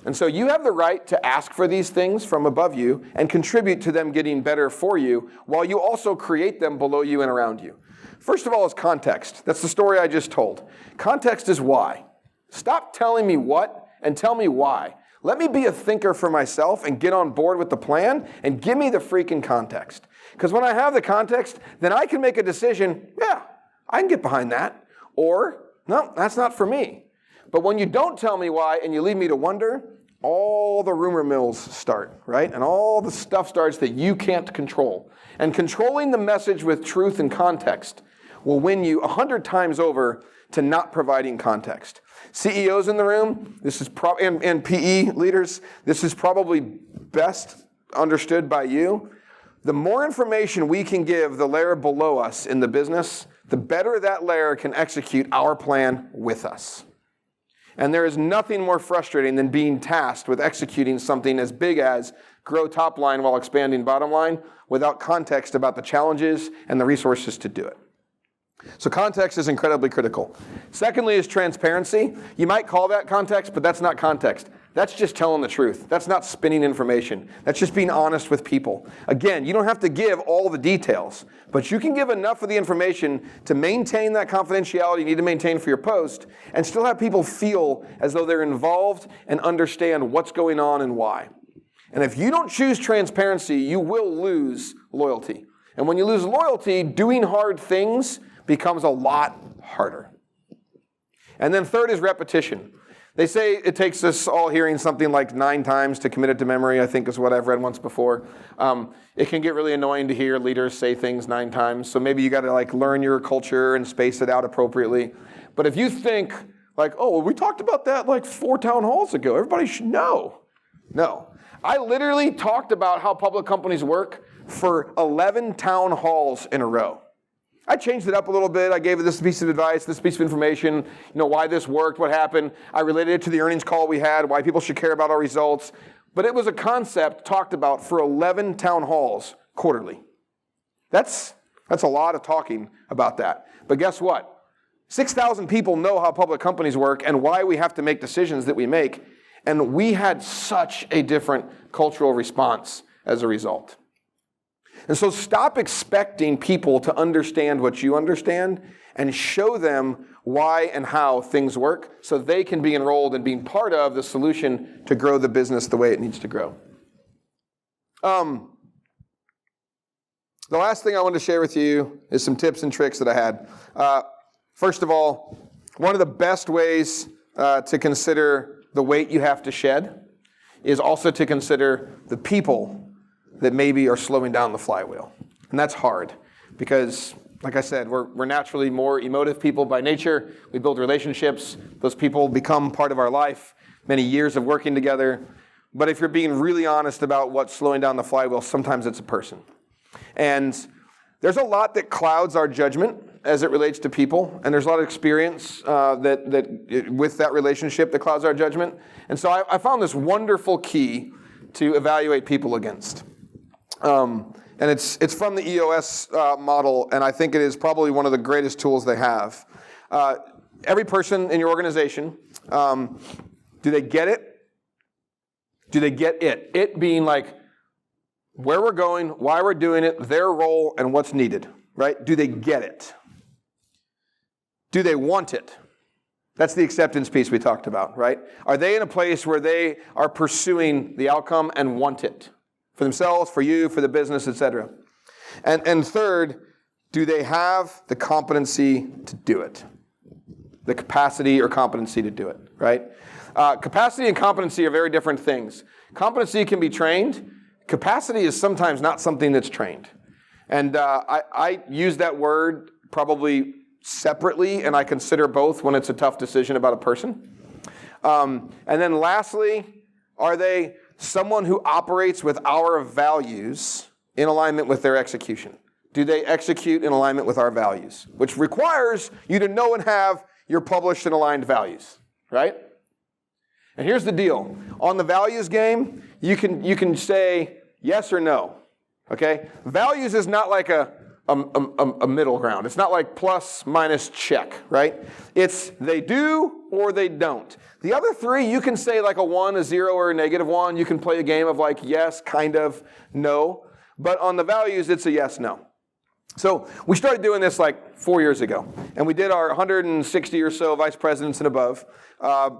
And so you have the right to ask for these things from above you and contribute to them getting better for you while you also create them below you and around you. First of all is context. That's the story I just told. Context is why. Stop telling me what and tell me why. Let me be a thinker for myself and get on board with the plan and give me the freaking context. Because when I have the context, then I can make a decision, yeah, I can get behind that. Or, no, that's not for me. But when you don't tell me why and you leave me to wonder, all the rumor mills start, right? And all the stuff starts that you can't control. And controlling the message with truth and context will win you 100 times over to not providing context. CEOs in the room, this is and PE leaders, this is probably best understood by you. The more information we can give the layer below us in the business, the better that layer can execute our plan with us. And there is nothing more frustrating than being tasked with executing something as big as grow top line while expanding bottom line without context about the challenges and the resources to do it. So context is incredibly critical. Secondly is transparency. You might call that context, but that's not context. That's just telling the truth. That's not spinning information. That's just being honest with people. Again, you don't have to give all the details, but you can give enough of the information to maintain that confidentiality you need to maintain for your post and still have people feel as though they're involved and understand what's going on and why. And if you don't choose transparency, you will lose loyalty. And when you lose loyalty, doing hard things becomes a lot harder. And then third is repetition. They say it takes us all hearing something like 9 times to commit it to memory, I think is what I've read once before. It can get really annoying to hear leaders say things 9 times, so maybe you got to learn your culture and space it out appropriately. But if you think oh, well, we talked about that 4 town halls ago, everybody should know. No. I literally talked about how public companies work for 11 town halls in a row. I changed it up a little bit. I gave this piece of advice, this piece of information, why this worked, what happened. I related it to the earnings call we had, why people should care about our results. But it was a concept talked about for 11 town halls quarterly. That's a lot of talking about that. But guess what? 6,000 people know how public companies work and why we have to make decisions that we make. And we had such a different cultural response as a result. And so stop expecting people to understand what you understand and show them why and how things work so they can be enrolled in being part of the solution to grow the business the way it needs to grow. The last thing I wanted to share with you is some tips and tricks that I had. First of all, one of the best ways to consider the weight you have to shed is also to consider the people that maybe are slowing down the flywheel. And that's hard because, like I said, we're naturally more emotive people by nature. We build relationships. Those people become part of our life, many years of working together. But if you're being really honest about what's slowing down the flywheel, sometimes it's a person. And there's a lot that clouds our judgment as it relates to people, and there's a lot of experience with that relationship that clouds our judgment. And so I found this wonderful key to evaluate people against. And it's from the EOS model, and I think it is probably one of the greatest tools they have. Every person in your organization, do they get it? Do they get it? It being like where we're going, why we're doing it, their role, and what's needed, right? Do they get it? Do they want it? That's the acceptance piece we talked about, right? Are they in a place where they are pursuing the outcome and want it? For themselves, for you, for the business, etc. And third, do they have the competency to do it? The capacity or competency to do it, right? Capacity and competency are very different things. Competency can be trained. Capacity is sometimes not something that's trained. And I use that word probably separately, and I consider both when it's a tough decision about a person. And then lastly, are they someone who operates with our values in alignment with their execution? Do they execute in alignment with our values? Which requires you to know and have your published and aligned values, right? And here's the deal. On the values game, you can say yes or no, okay? Values is not like a middle ground. It's not like plus, minus, check, right? It's they do or they don't. The other three, you can say like a 1, a 0, or a -1. You can play a game of like yes, kind of, no. But on the values, it's a yes, no. So we started doing this like 4 years ago. And we did our 160 or so vice presidents and above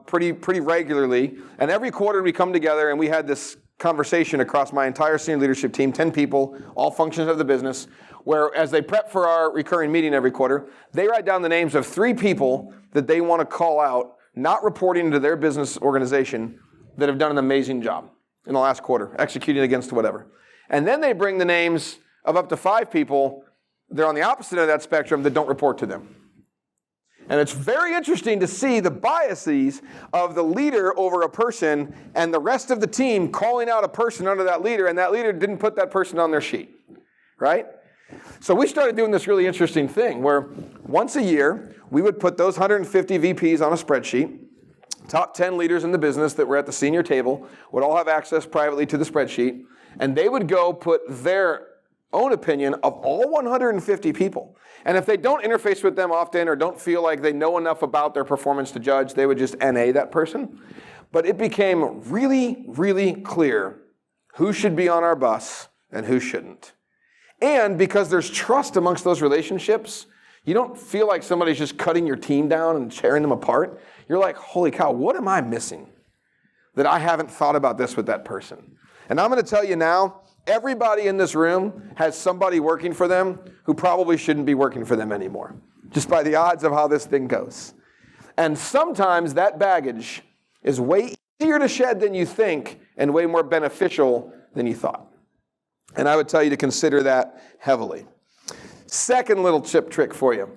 pretty regularly. And every quarter we come together and we had this conversation across my entire senior leadership team, 10 people, all functions of the business, where as they prep for our recurring meeting every quarter, they write down the names of 3 people that they want to call out, not reporting to their business organization, that have done an amazing job in the last quarter, executing against whatever. And then they bring the names of up to 5 people, they're on the opposite of that spectrum, that don't report to them. And it's very interesting to see the biases of the leader over a person and the rest of the team calling out a person under that leader, and that leader didn't put that person on their sheet, right? So we started doing this really interesting thing where once a year, we would put those 150 VPs on a spreadsheet. Top 10 leaders in the business that were at the senior table would all have access privately to the spreadsheet, and they would go put their own opinion of all 150 people. And if they don't interface with them often or don't feel like they know enough about their performance to judge, they would just NA that person. But it became really, really clear who should be on our bus and who shouldn't. And because there's trust amongst those relationships, you don't feel like somebody's just cutting your team down and tearing them apart. You're like, holy cow, what am I missing that I haven't thought about this with that person? And I'm going to tell you now, everybody in this room has somebody working for them who probably shouldn't be working for them anymore, just by the odds of how this thing goes. And sometimes that baggage is way easier to shed than you think and way more beneficial than you thought. And I would tell you to consider that heavily. Second little tip trick for you.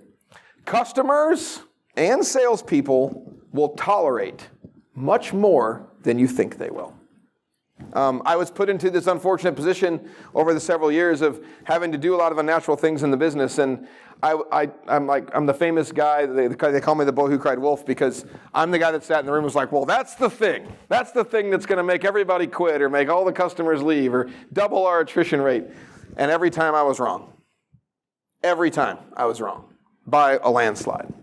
Customers and salespeople will tolerate much more than you think they will. I was put into this unfortunate position over the several years of having to do a lot of unnatural things in the business, and I'm the famous guy. They call me the boy who cried wolf because I'm the guy that sat in the room and was like, well, that's the thing that's going to make everybody quit or make all the customers leave or double our attrition rate. And every time I was wrong. Every time I was wrong by a landslide.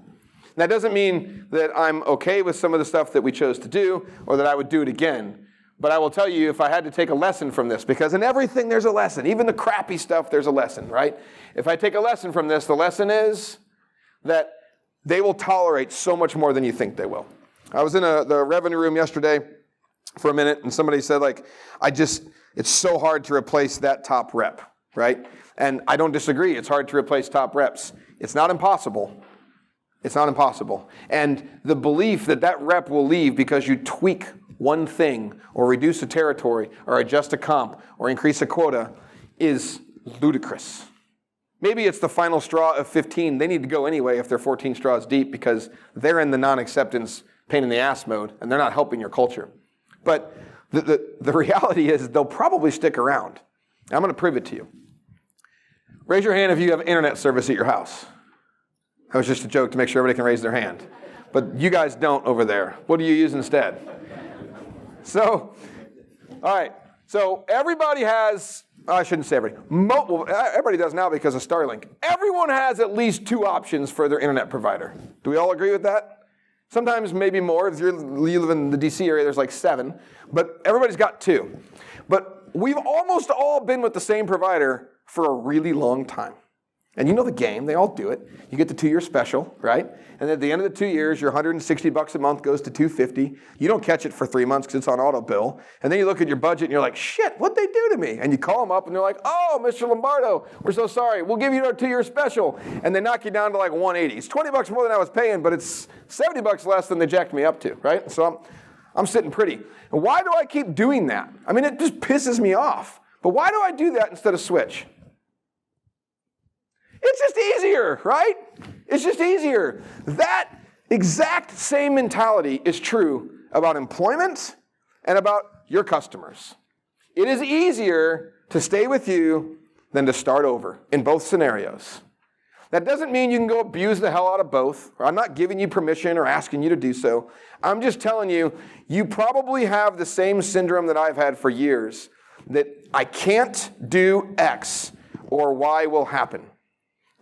That doesn't mean that I'm okay with some of the stuff that we chose to do or that I would do it again. But I will tell you, if I had to take a lesson from this, because in everything there's a lesson, even the crappy stuff, there's a lesson, right? If I take a lesson from this, the lesson is that they will tolerate so much more than you think they will. I was in the revenue room yesterday for a minute, and somebody said, it's so hard to replace that top rep, right? And I don't disagree. It's hard to replace top reps. It's not impossible. It's not impossible. And the belief that that rep will leave because you tweak one thing or reduce a territory or adjust a comp or increase a quota is ludicrous. Maybe it's the final straw of 15. They need to go anyway if they're 14 straws deep because they're in the non-acceptance pain in the ass mode and they're not helping your culture. But the reality is they'll probably stick around. I'm going to prove it to you. Raise your hand if you have internet service at your house. That was just a joke to make sure everybody can raise their hand. But you guys don't over there. What do you use instead? So, all right. So everybody has, I shouldn't say everybody. Everybody does now because of Starlink. Everyone has at least 2 options for their internet provider. Do we all agree with that? Sometimes maybe more. If you live in the DC area, there's like 7. But everybody's got 2. But we've almost all been with the same provider for a really long time. And you know the game. They all do it. You get the 2-year special, right? And at the end of the 2 years, your $160 a month goes to $250. You don't catch it for 3 months because it's on auto bill. And then you look at your budget and you're like, shit, what'd they do to me? And you call them up and they're like, oh, Mr. Lombardo, we're so sorry. We'll give you our 2-year special. And they knock you down to like $180. It's $20 more than I was paying, but it's $70 less than they jacked me up to, right? So I'm sitting pretty. And why do I keep doing that? I mean, it just pisses me off. But why do I do that instead of switch? It's just easier, right? It's just easier. That exact same mentality is true about employment and about your customers. It is easier to stay with you than to start over in both scenarios. That doesn't mean you can go abuse the hell out of both. I'm not giving you permission or asking you to do so. I'm just telling you, you probably have the same syndrome that I've had for years, that I can't do X or Y will happen.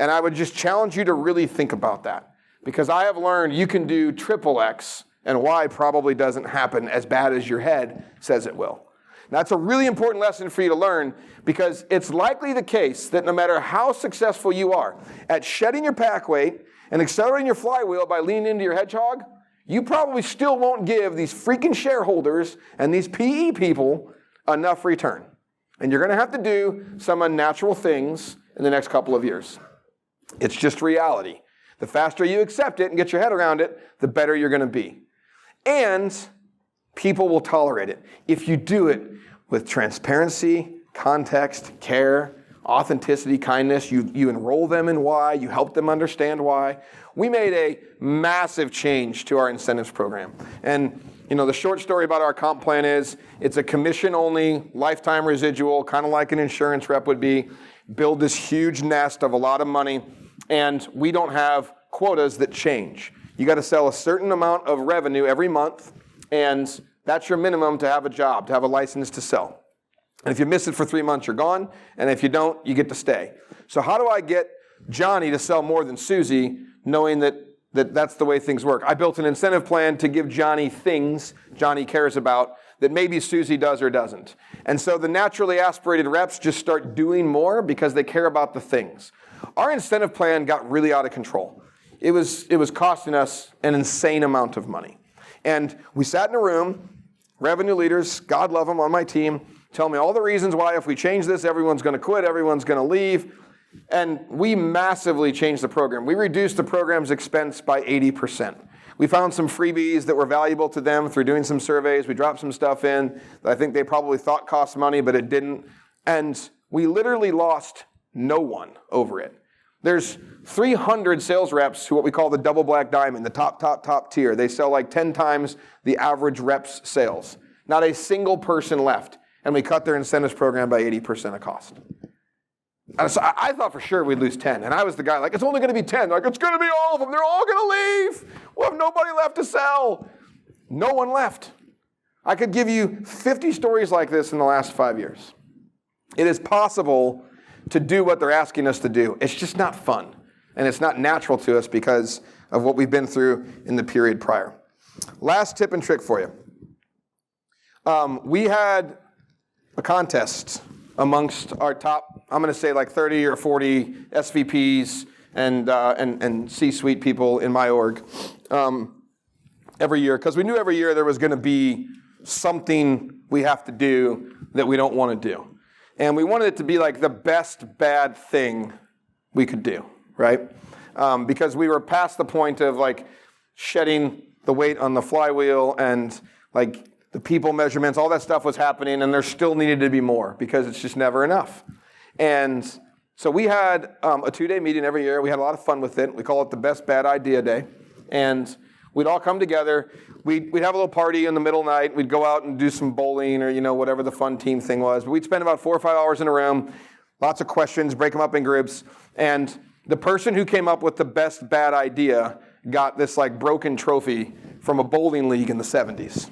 And I would just challenge you to really think about that. Because I have learned you can do triple X and Y probably doesn't happen as bad as your head says it will. That's a really important lesson for you to learn because it's likely the case that no matter how successful you are at shedding your pack weight and accelerating your flywheel by leaning into your hedgehog, you probably still won't give these freaking shareholders and these PE people enough return. And you're going to have to do some unnatural things in the next couple of years. It's just reality. The faster you accept it and get your head around it, the better you're going to be. And people will tolerate it if you do it with transparency, context, care, authenticity, kindness. You enroll them in why. You help them understand why. We made a massive change to our incentives program. And the short story about our comp plan is it's a commission-only, lifetime residual, kind of like an insurance rep would be. Build this huge nest of a lot of money, and we don't have quotas that change. You got to sell a certain amount of revenue every month, and that's your minimum to have a job, to have a license to sell. And if you miss it for 3 months, you're gone, and if you don't, you get to stay. So how do I get Johnny to sell more than Susie, knowing that that's the way things work? I built an incentive plan to give Johnny things Johnny cares about that maybe Susie does or doesn't. And so the naturally aspirated reps just start doing more because they care about the things. Our incentive plan got really out of control. It was costing us an insane amount of money. And we sat in a room, revenue leaders, God love them, on my team, tell me all the reasons why if we change this, everyone's going to quit, everyone's going to leave. And we massively changed the program. We reduced the program's expense by 80%. We found some freebies that were valuable to them through doing some surveys. We dropped some stuff in that I think they probably thought cost money, but it didn't. And we literally lost no one over it. There's 300 sales reps who what we call the double black diamond, the top tier. They sell like 10 times the average rep's sales. Not a single person left. And we cut their incentives program by 80% of cost. And so I thought for sure we'd lose 10. And I was the guy like, it's only going to be 10. They're like, it's going to be all of them. They're all going to leave. We'll have nobody left to sell. No one left. I could give you 50 stories like this in the last 5 years. It is possible to do what they're asking us to do. It's just not fun. And it's not natural to us because of what we've been through in the period prior. Last tip and trick for you. We had a contest amongst our top, I'm going to say like 30 or 40 SVPs and C-suite people in my org every year, because we knew every year there was going to be something we have to do that we don't want to do. And we wanted it to be like the best bad thing we could do, right? Because we were past the point of like shedding the weight on the flywheel and like the people measurements, all that stuff was happening, and there still needed to be more because it's just never enough. And so we had a 2-day meeting every year. We had a lot of fun with it. We call it the Best Bad Idea Day. And we'd all come together. We'd have a little party in the middle of the night. We'd go out and do some bowling or whatever the fun team thing was. But we'd spend about 4 or 5 hours in a room, lots of questions, break them up in groups. And the person who came up with the best bad idea got this like broken trophy from a bowling league in the 70s.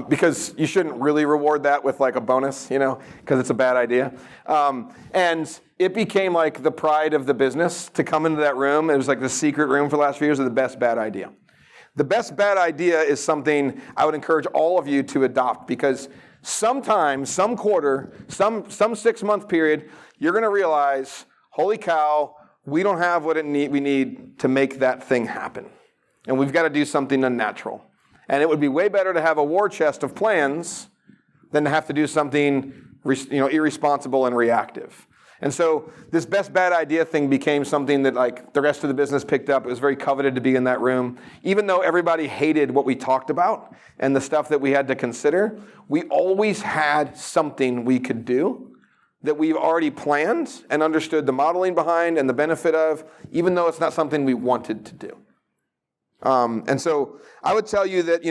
Because you shouldn't really reward that with like a bonus, because it's a bad idea. And it became like the pride of the business to come into that room. It was like the secret room for the last few years of the best bad idea. The best bad idea is something I would encourage all of you to adopt, because sometime, some quarter, some 6-month period, you're going to realize, holy cow, we don't have what we need to make that thing happen. And we've got to do something unnatural. And it would be way better to have a war chest of plans than to have to do something irresponsible and reactive. And so this best bad idea thing became something that like the rest of the business picked up. It was very coveted to be in that room. Even though everybody hated what we talked about and the stuff that we had to consider, we always had something we could do that we've already planned and understood the modeling behind and the benefit of, even though it's not something we wanted to do. And so I would tell you that,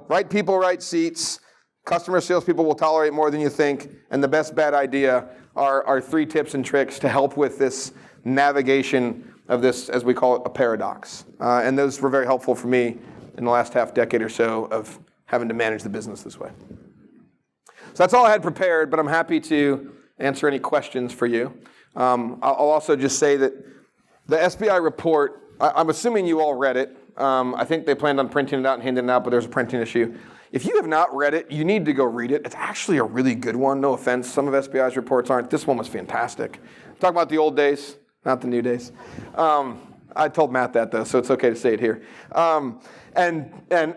right people, right seats, customer salespeople will tolerate more than you think, and the best bad idea are 3 tips and tricks to help with this navigation of this, as we call it, a paradox. And those were very helpful for me in the last half decade or so of having to manage the business this way. So that's all I had prepared, but I'm happy to answer any questions for you. I'll also just say that the SBI report, I'm assuming you all read it. I think they planned on printing it out and handing it out, but there's a printing issue. If you have not read it, you need to go read it. It's actually a really good one, no offense. Some of SBI's reports aren't. This one was fantastic. Talk about the old days, not the new days. I told Matt that, though, so it's okay to say it here. And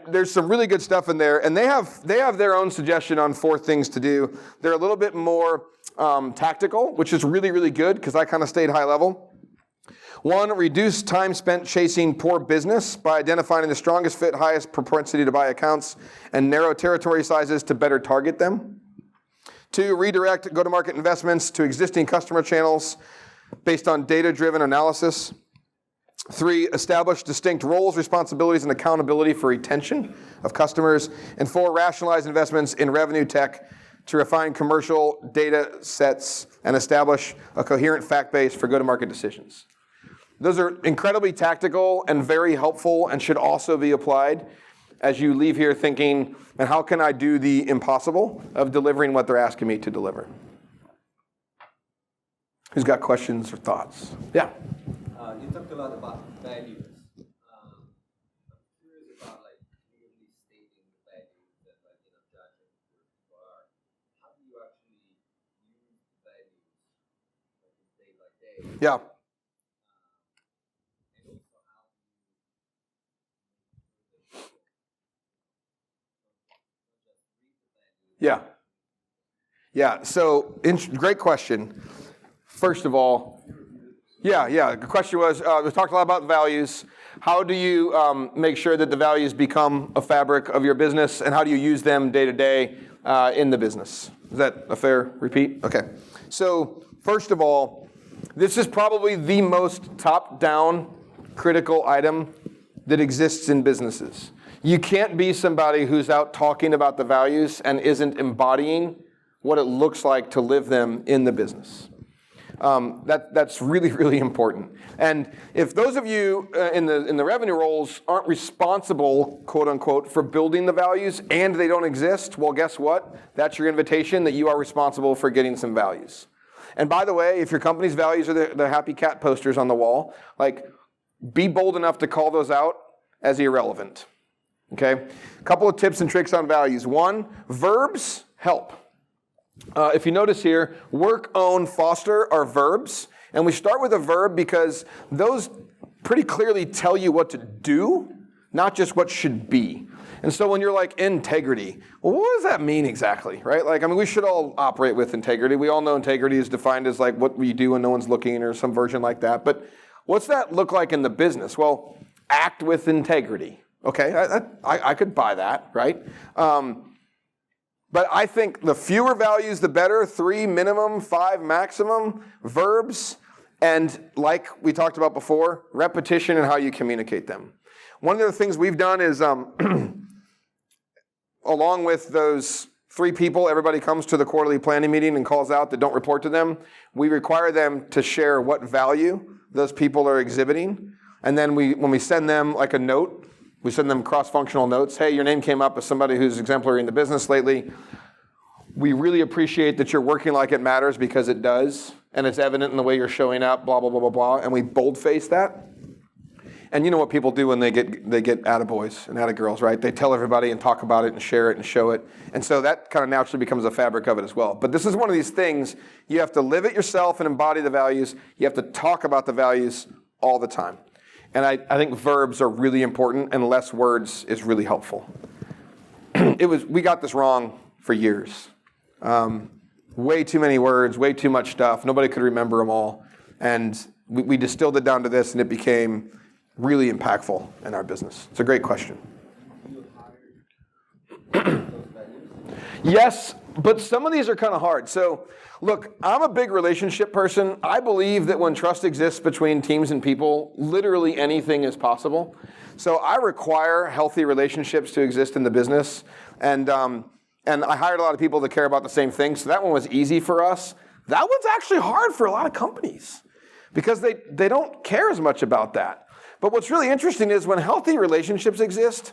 there's some really good stuff in there, and they have their own suggestion on 4 things to do. They're a little bit more tactical, which is really, really good, because I kind of stayed high level. 1, reduce time spent chasing poor business by identifying the strongest fit, highest propensity to buy accounts, and narrow territory sizes to better target them. 2, redirect go-to-market investments to existing customer channels based on data-driven analysis. 3, establish distinct roles, responsibilities, and accountability for retention of customers. And 4, rationalize investments in revenue tech to refine commercial data sets and establish a coherent fact base for go-to-market decisions. Those are incredibly tactical and very helpful and should also be applied as you leave here thinking, and how can I do the impossible of delivering what they're asking me to deliver? Who's got questions or thoughts? Yeah? You talked a lot about values. I'm curious about clearly stating the values that judging who people are. How do you actually use the values day by day? Yeah. Yeah. Yeah, so great question. First of all, the question was, we talked a lot about values. How do you make sure that the values become a fabric of your business, and how do you use them day to day in the business? Is that a fair repeat? Okay. So first of all, this is probably the most top-down critical item that exists in businesses. You can't be somebody who's out talking about the values and isn't embodying what it looks like to live them in the business. That's really, really important. And if those of you in the revenue roles aren't responsible, quote unquote, for building the values and they don't exist, well, guess what? That's your invitation that you are responsible for getting some values. And by the way, if your company's values are the happy cat posters on the wall, be bold enough to call those out as irrelevant. Okay? A couple of tips and tricks on values. One, verbs help. If you notice here, work, own, foster are verbs. And we start with a verb because those pretty clearly tell you what to do, not just what should be. And so when you're like integrity, well, what does that mean exactly, right? Like, I mean, we should all operate with integrity. We all know integrity is defined as like what we do when no one's looking or some version like that. But what's that look like in the business? Well, act with integrity. Okay, I could buy that, right? But I think the fewer values, the better. 3 minimum, 5 maximum. Verbs, and like we talked about before, repetition and how you communicate them. One of the things we've done is, along with those 3 people, everybody comes to the quarterly planning meeting and calls out that don't report to them. We require them to share what value those people are exhibiting. And then when we send them like a note, we send them cross-functional notes. Hey, your name came up as somebody who's exemplary in the business lately. We really appreciate that you're working like it matters because it does. And it's evident in the way you're showing up, blah, blah, blah, blah, blah. And we boldface that. And you know what people do when they get attaboys and attagirls, right? They tell everybody and talk about it and share it and show it. And so that kind of naturally becomes a fabric of it as well. But this is one of these things, you have to live it yourself and embody the values. You have to talk about the values all the time. And I think verbs are really important, and less words is really helpful. We got this wrong for years. Way too many words, way too much stuff. Nobody could remember them all. And we distilled it down to this, and it became really impactful in our business. It's a great question. Yes, but some of these are kind of hard. So, look, I'm a big relationship person. I believe that when trust exists between teams and people, literally anything is possible. So I require healthy relationships to exist in the business. And I hired a lot of people that care about the same thing. So that one was easy for us. That one's actually hard for a lot of companies because they don't care as much about that. But what's really interesting is when healthy relationships exist,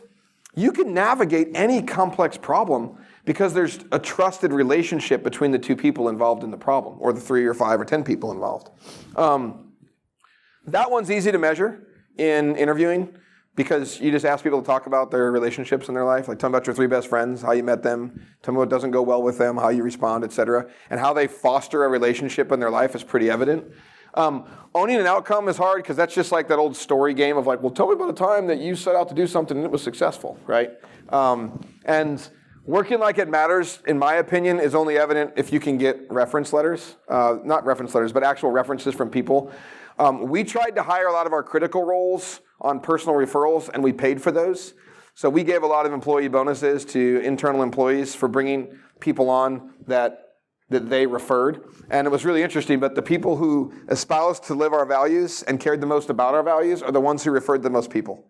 you can navigate any complex problem because there's a trusted relationship between the 2 people involved in the problem, or the 3 or 5 or 10 people involved. That one's easy to measure in interviewing because you just ask people to talk about their relationships in their life. Like, tell me about your 3 best friends, how you met them, tell me what doesn't go well with them, how you respond, etc. And how they foster a relationship in their life is pretty evident. Owning an outcome is hard because that's just like that old story game of like, well, tell me about a time that you set out to do something and it was successful, right? And working like it matters, in my opinion, is only evident if you can get reference letters. Not reference letters, but actual references from people. We tried to hire a lot of our critical roles on personal referrals, and we paid for those. So we gave a lot of employee bonuses to internal employees for bringing people on that they referred. And it was really interesting, but the people who espoused to live our values and cared the most about our values are the ones who referred the most people,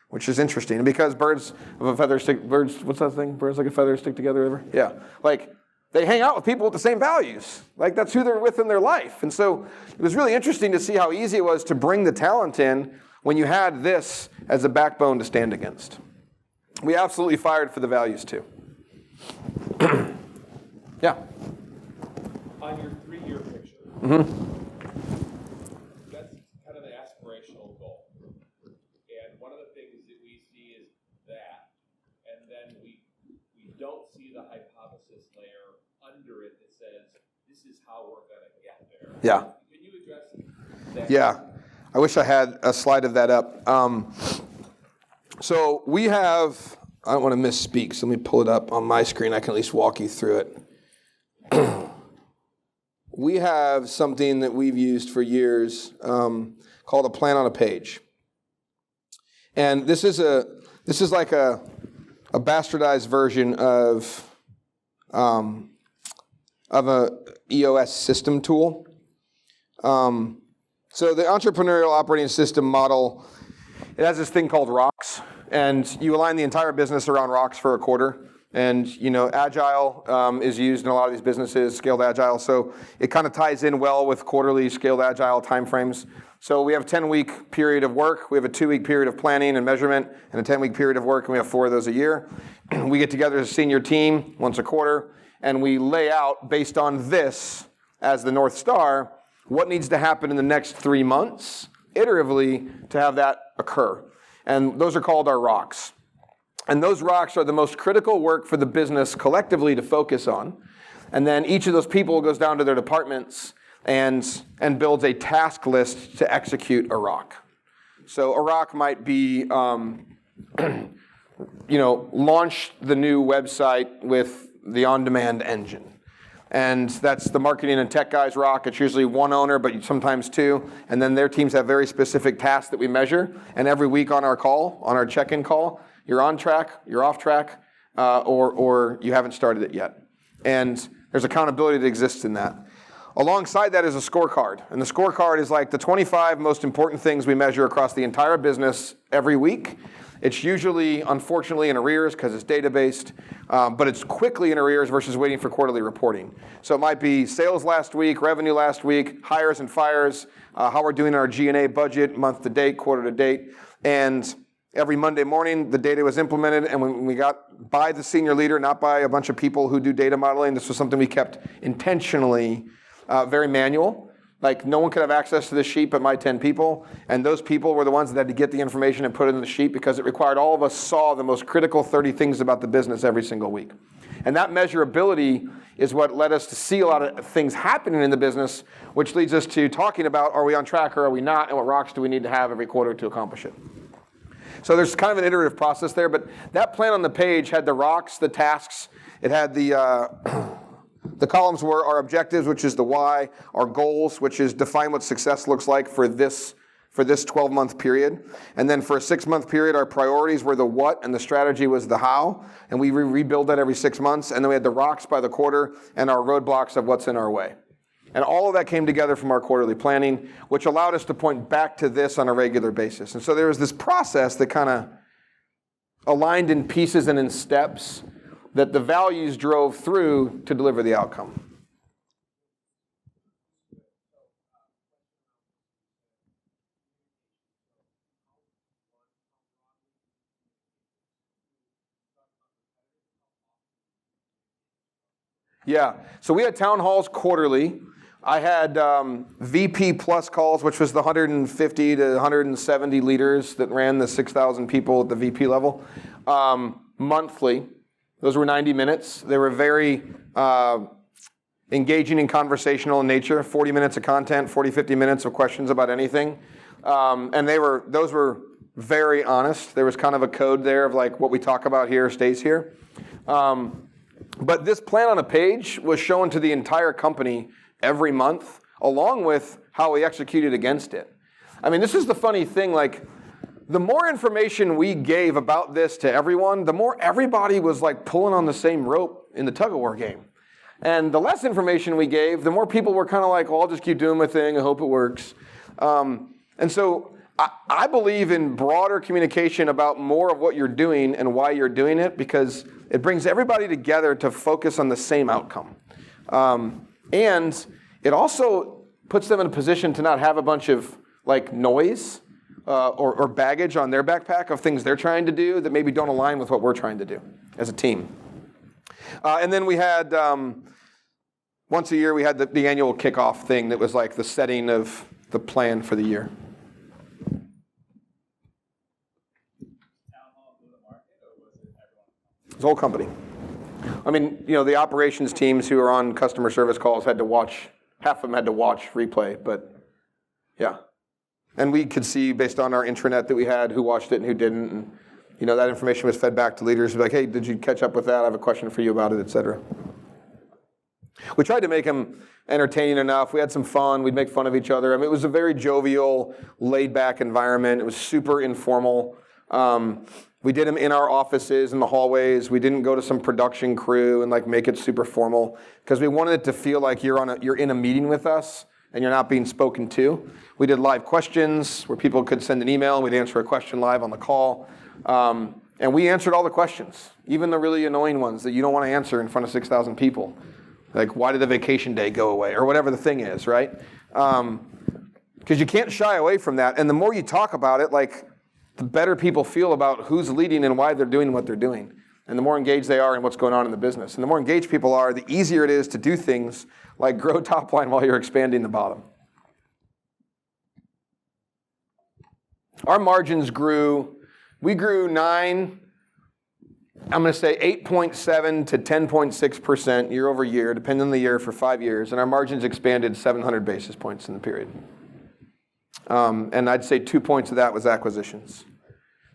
which is interesting. And because birds like a feather stick together, ever? Yeah. Like, they hang out with people with the same values. Like, that's who they're with in their life. And so it was really interesting to see how easy it was to bring the talent in when you had this as a backbone to stand against. We absolutely fired for the values too. Yeah. On your 3-year picture, that's kind of the aspirational goal. And one of the things that we see is that, and then we don't see the hypothesis layer under it that says, this is how we're going to get there. Yeah. Can you address that? Yeah. I wish I had a slide of that up. So we have, I don't want to misspeak, so let me pull it up on my screen. I can at least walk you through it. We have something that we've used for years called a plan on a page. And this is like a bastardized version of a EOS system tool. So the entrepreneurial operating system model, it has this thing called rocks, and you align the entire business around rocks for a quarter. And, Agile is used in a lot of these businesses, scaled Agile. So it kind of ties in well with quarterly scaled Agile timeframes. So we have a 10-week period of work. We have a 2-week period of planning and measurement, and a 10-week period of work, and we have 4 of those a year. We get together as a senior team once a quarter, and we lay out, based on this as the North Star, what needs to happen in the next 3 months, iteratively, to have that occur. And those are called our rocks. And those rocks are the most critical work for the business collectively to focus on. And then each of those people goes down to their departments and builds a task list to execute a rock. So a rock might be, launch the new website with the on-demand engine. And that's the marketing and tech guys rock. It's usually one owner, but sometimes two. And then their teams have very specific tasks that we measure. And every week on our call, on our check-in call, you're on track, you're off track, or you haven't started it yet. And there's accountability that exists in that. Alongside that is a scorecard. And the scorecard is like the 25 most important things we measure across the entire business every week. It's usually, unfortunately, in arrears because it's data-based, but it's quickly in arrears versus waiting for quarterly reporting. So it might be sales last week, revenue last week, hires and fires, how we're doing our G&A budget, month to date, quarter to date. And every Monday morning, the data was implemented, and when we got by the senior leader, not by a bunch of people who do data modeling, this was something we kept intentionally very manual. Like, no one could have access to this sheet but my 10 people, and those people were the ones that had to get the information and put it in the sheet because it required all of us saw the most critical 30 things about the business every single week. And that measurability is what led us to see a lot of things happening in the business, which leads us to talking about, are we on track or are we not, and what rocks do we need to have every quarter to accomplish it. So there's kind of an iterative process there, but that plan on the page had the rocks, the tasks, it had the columns were our objectives, which is the why, our goals, which is define what success looks like for this 12-month period. And then for a 6-month period, our priorities were the what, and the strategy was the how. And we rebuild that every 6 months. And then we had the rocks by the quarter and our roadblocks of what's in our way. And all of that came together from our quarterly planning, which allowed us to point back to this on a regular basis. And so there was this process that kind of aligned in pieces and in steps that the values drove through to deliver the outcome. Yeah, so we had town halls quarterly. I had VP plus calls, which was the 150 to 170 leaders that ran the 6,000 people at the VP level, monthly. Those were 90 minutes. They were very engaging and conversational in nature, 40 minutes of content, 40, 50 minutes of questions about anything. And those were very honest. There was kind of a code there of like what we talk about here stays here. But this plan on a page was shown to the entire company every month, along with how we executed against it. I mean, this is the funny thing, like, the more information we gave about this to everyone, the more everybody was like pulling on the same rope in the tug-of-war game. And the less information we gave, the more people were kind of like, well, I'll just keep doing my thing, I hope it works. And so I believe in broader communication about more of what you're doing and why you're doing it, because it brings everybody together to focus on the same outcome. And it also puts them in a position to not have a bunch of like noise or baggage on their backpack of things they're trying to do that maybe don't align with what we're trying to do as a team. And then we had, once a year, we had the annual kickoff thing that was like the setting of the plan for the year. It was the whole company. I mean, the operations teams who are on customer service calls had to watch, half of them had to watch replay, but yeah. And we could see, based on our intranet that we had, who watched it and who didn't. And, that information was fed back to leaders who were like, hey, did you catch up with that? I have a question for you about it, et cetera. We tried to make them entertaining enough. We had some fun. We'd make fun of each other. I mean, it was a very jovial, laid-back environment. It was super informal. We did them in our offices, in the hallways. We didn't go to some production crew and like make it super formal because we wanted it to feel like you're in a meeting with us and you're not being spoken to. We did live questions where people could send an email and we'd answer a question live on the call. And we answered all the questions, even the really annoying ones that you don't want to answer in front of 6,000 people. Like, why did the vacation day go away? Or whatever the thing is, right? Because you can't shy away from that. And the more you talk about it, like, the better people feel about who's leading and why they're doing what they're doing. And the more engaged they are in what's going on in the business. And the more engaged people are, the easier it is to do things like grow top line while you're expanding the bottom. Our margins grew. We grew 9 I'm going to say 8.7 to 10.6% year over year, depending on the year, for 5 years. And our margins expanded 700 basis points in the period. And I'd say 2 points of that was acquisitions.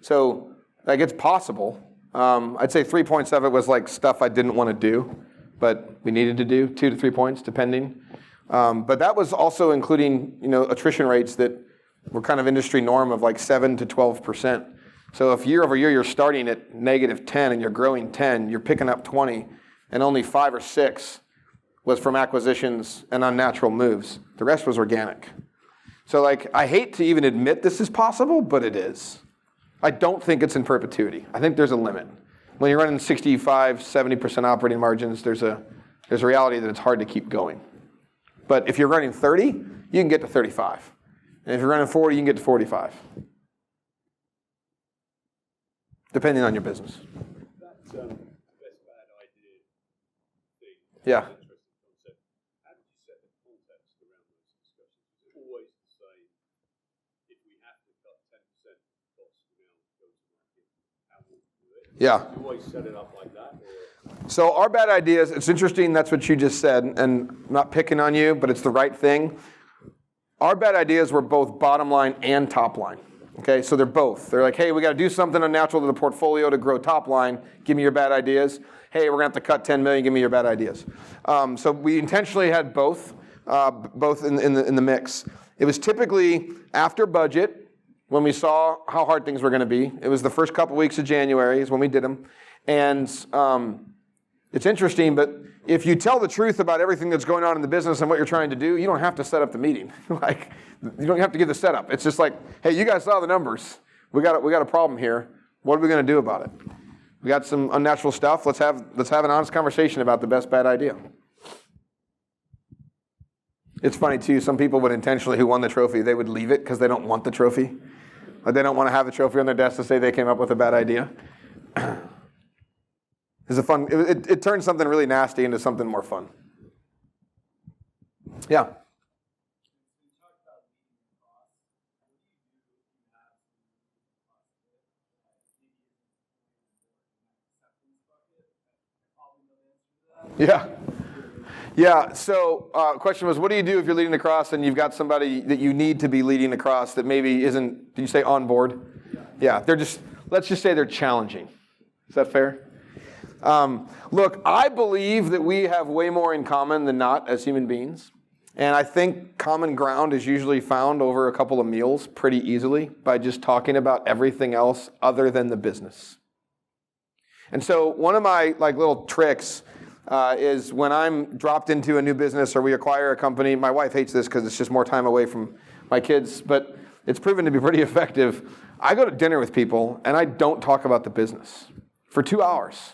So like it's possible. I'd say 3 points of it was like stuff I didn't want to do, but we needed to do, 2 to 3 points, depending. But that was also including, attrition rates that were kind of industry norm of like 7 to 12%. So if year over year you're starting at negative 10 and you're growing 10, you're picking up 20, and only 5 or 6 was from acquisitions and unnatural moves. The rest was organic. So like, I hate to even admit this is possible, but it is. I don't think it's in perpetuity. I think there's a limit. When you're running 65, 70% operating margins, there's a reality that it's hard to keep going. But if you're running 30, you can get to 35. And if you're running 40, you can get to 45. Depending on your business. That's best bad idea thing. Yeah. Interesting concept. How did you set the context around those discussions? Is it always the same? If we have to cut 10% costs around go-to-market, how will we do it? Yeah. You always set it up like that? Or? So our bad ideas, it's interesting, that's what you just said, and I'm not picking on you, but it's the right thing. Our bad ideas were both bottom line and top line. Okay, so they're both. They're like, hey, we got to do something unnatural to the portfolio to grow top line. Give me your bad ideas. Hey, we're going to have to cut 10 million. Give me your bad ideas. So we intentionally had both in the mix. It was typically after budget when we saw how hard things were going to be. It was the first couple weeks of January is when we did them. And it's interesting, but if you tell the truth about everything that's going on in the business and what you're trying to do, you don't have to set up the meeting. You don't have to give the setup. It's just like, hey, you guys saw the numbers. We got a problem here. What are we going to do about it? We got some unnatural stuff. Let's have an honest conversation about the best bad idea. It's funny too. Some people would intentionally, who won the trophy, they would leave it because they don't want the trophy. Like they don't want to have the trophy on their desk to say they came up with a bad idea. It's a fun. It turns something really nasty into something more fun. Yeah. Yeah. So question was, what do you do if you're leading the cross and you've got somebody that you need to be leading the cross that maybe isn't, did you say on board? Yeah. Let's just say they're challenging. Is that fair? Look, I believe that we have way more in common than not as human beings. And I think common ground is usually found over a couple of meals pretty easily by just talking about everything else other than the business. And so one of my little tricks is when I'm dropped into a new business or we acquire a company. My wife hates this because it's just more time away from my kids, but it's proven to be pretty effective. I go to dinner with people and I don't talk about the business for 2 hours.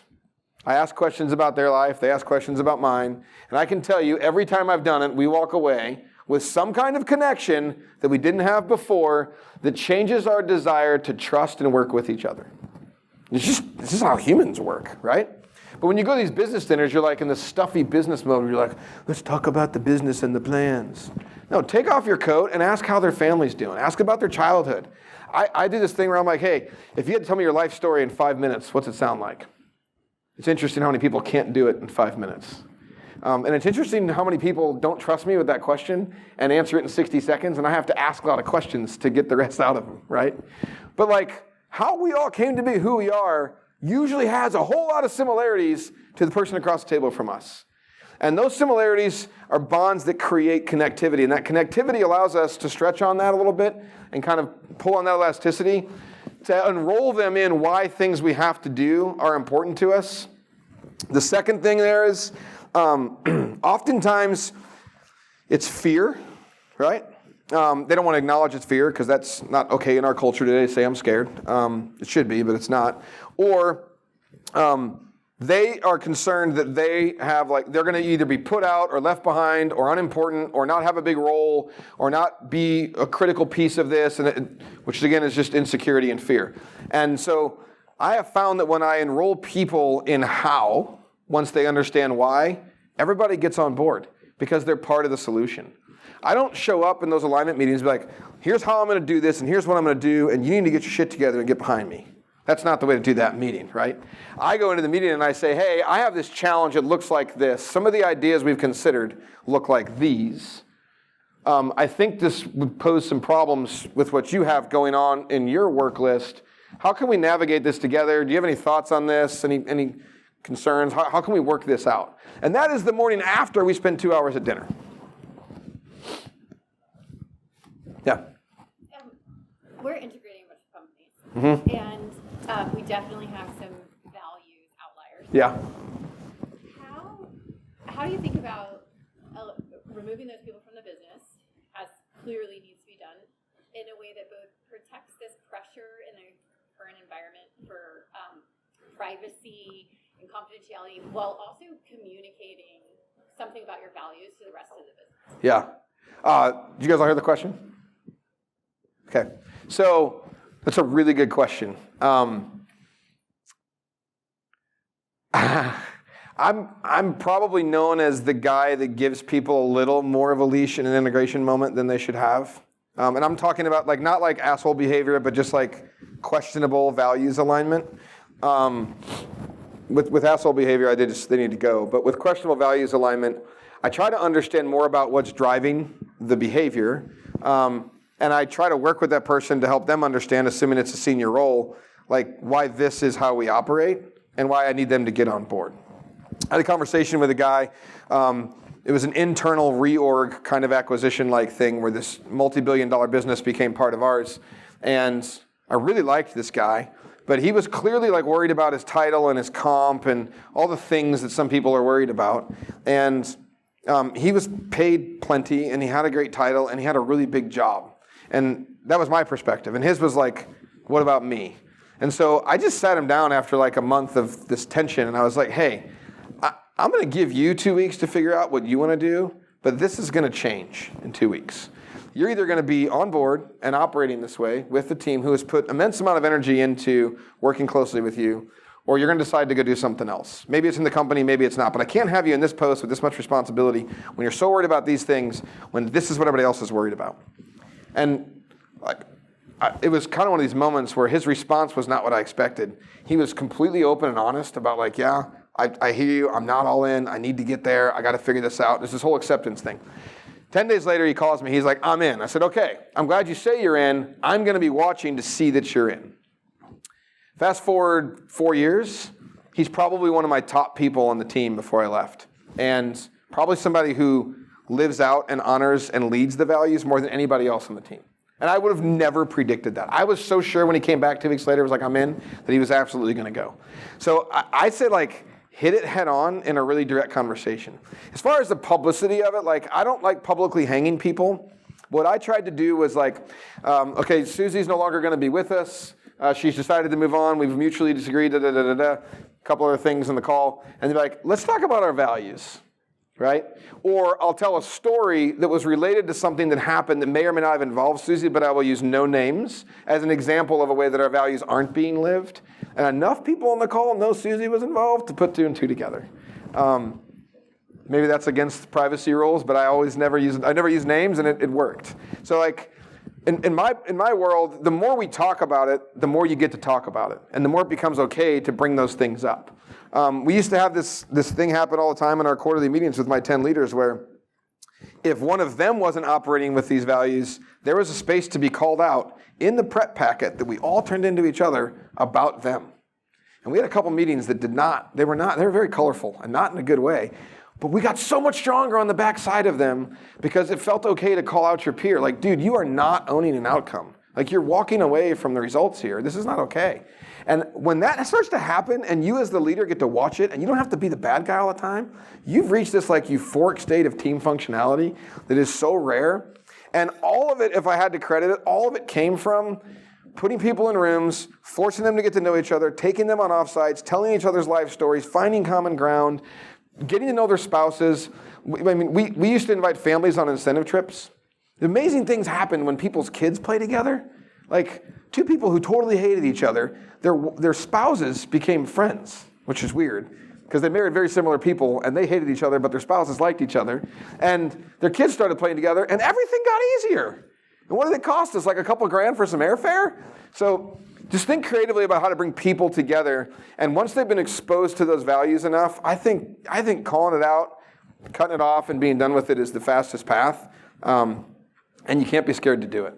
I ask questions about their life, they ask questions about mine, and I can tell you every time I've done it, we walk away with some kind of connection that we didn't have before that changes our desire to trust and work with each other. This is how humans work, right? But when you go to these business dinners, you're like in this stuffy business mode where you're like, let's talk about the business and the plans. No, take off your coat and ask how their family's doing. Ask about their childhood. I do this thing where I'm like, hey, if you had to tell me your life story in 5 minutes, what's it sound like? It's interesting how many people can't do it in 5 minutes. And it's interesting how many people don't trust me with that question and answer it in 60 seconds, and I have to ask a lot of questions to get the rest out of them, right? But how we all came to be who we are usually has a whole lot of similarities to the person across the table from us. And those similarities are bonds that create connectivity, and that connectivity allows us to stretch on that a little bit and kind of pull on that elasticity to enroll them in why things we have to do are important to us. The second thing there is oftentimes it's fear, right? They don't want to acknowledge it's fear because that's not okay in our culture today to say I'm scared. It should be, but it's not. Or they are concerned that they have they're going to either be put out or left behind or unimportant or not have a big role or not be a critical piece of this, which again is just insecurity and fear. And so I have found that when I enroll people in how, once they understand why, everybody gets on board because they're part of the solution. I don't show up in those alignment meetings and be like, here's how I'm going to do this and here's what I'm going to do and you need to get your shit together and get behind me. That's not the way to do that meeting, right? I go into the meeting and I say, hey, I have this challenge. It looks like this. Some of the ideas we've considered look like these. I think this would pose some problems with what you have going on in your work list. How can we navigate this together? Do you have any thoughts on this? Any concerns? How can we work this out? And that is the morning after we spend 2 hours at dinner. Yeah. We're integrating a bunch of companies, Mm-hmm. and we definitely have some values outliers. Yeah. How do you think about removing those people from the business, as clearly needs to be done, in a way that both protects this pressure in the current environment for privacy and confidentiality, while also communicating something about your values to the rest of the business? Yeah. Did you guys all hear the question? Okay. So that's a really good question. I'm probably known as the guy that gives people a little more of a leash in an integration moment than they should have. And I'm talking about not like asshole behavior, but just like questionable values alignment. With asshole behavior, they need to go. But with questionable values alignment, I try to understand more about what's driving the behavior. And I try to work with that person to help them understand, assuming it's a senior role, like why this is how we operate and why I need them to get on board. I had a conversation with a guy. It was an internal reorg kind of acquisition-like thing where this multi-billion-dollar business became part of ours. And I really liked this guy, but he was clearly worried about his title and his comp and all the things that some people are worried about. And he was paid plenty, and he had a great title, and he had a really big job. And that was my perspective. And his was like, what about me? And so I just sat him down after a month of this tension, and I was like, hey, I'm going to give you 2 weeks to figure out what you want to do, but this is going to change in 2 weeks. You're either going to be on board and operating this way with the team who has put immense amount of energy into working closely with you, or you're going to decide to go do something else. Maybe it's in the company, maybe it's not, but I can't have you in this post with this much responsibility when you're so worried about these things, when this is what everybody else is worried about. And it was kind of one of these moments where his response was not what I expected. He was completely open and honest about I hear you, I'm not all in, I need to get there, I got to figure this out. There's this whole acceptance thing. 10 days later, he calls me, he's like, I'm in. I said, okay, I'm glad you say you're in. I'm going to be watching to see that you're in. Fast forward 4 years, he's probably one of my top people on the team before I left. And probably somebody who lives out and honors and leads the values more than anybody else on the team. And I would have never predicted that. I was so sure when he came back 2 weeks later, it was like, I'm in, that he was absolutely going to go. So I said, hit it head on in a really direct conversation. As far as the publicity of it, I don't like publicly hanging people. What I tried to do was okay, Susie's no longer going to be with us. She's decided to move on. We've mutually disagreed, A couple other things in the call. And they're like, let's talk about our values. Right? Or I'll tell a story that was related to something that happened that may or may not have involved Susie, but I will use no names as an example of a way that our values aren't being lived. And enough people on the call know Susie was involved to put 2 and 2 together. Maybe that's against privacy rules, but I never use names, and it worked. So in my world, the more we talk about it, the more you get to talk about it, and the more it becomes okay to bring those things up. We used to have this thing happen all the time in our quarterly meetings with my 10 leaders where if one of them wasn't operating with these values, there was a space to be called out in the prep packet that we all turned into each other about them. And we had a couple meetings that did not. They were very colorful and not in a good way. But we got so much stronger on the backside of them because it felt okay to call out your peer. Dude, you are not owning an outcome. You're walking away from the results here. This is not okay. And when that starts to happen and you as the leader get to watch it and you don't have to be the bad guy all the time, you've reached this euphoric state of team functionality that is so rare. And all of it, if I had to credit it, all of it came from putting people in rooms, forcing them to get to know each other, taking them on offsites, telling each other's life stories, finding common ground, getting to know their spouses. We used to invite families on incentive trips. Amazing things happen when people's kids play together. 2 people who totally hated each other, their spouses became friends, which is weird because they married very similar people and they hated each other, but their spouses liked each other. And their kids started playing together and everything got easier. And what did it cost us? A couple grand for some airfare? So just think creatively about how to bring people together. And once they've been exposed to those values enough, I think calling it out, cutting it off, and being done with it is the fastest path. And you can't be scared to do it.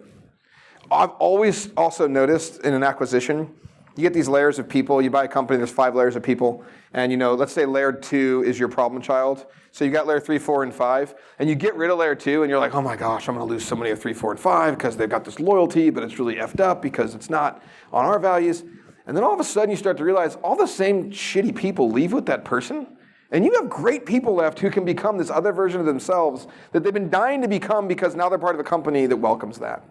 I've always also noticed in an acquisition, you get these layers of people. You buy a company, there's 5 layers of people. And let's say layer 2 is your problem child. So you got layer 3, 4, and 5. And you get rid of layer 2 and you're like, oh my gosh, I'm going to lose so many of 3, 4, and 5 because they've got this loyalty, but it's really effed up because it's not on our values. And then all of a sudden you start to realize all the same shitty people leave with that person. And you have great people left who can become this other version of themselves that they've been dying to become because now they're part of a company that welcomes that.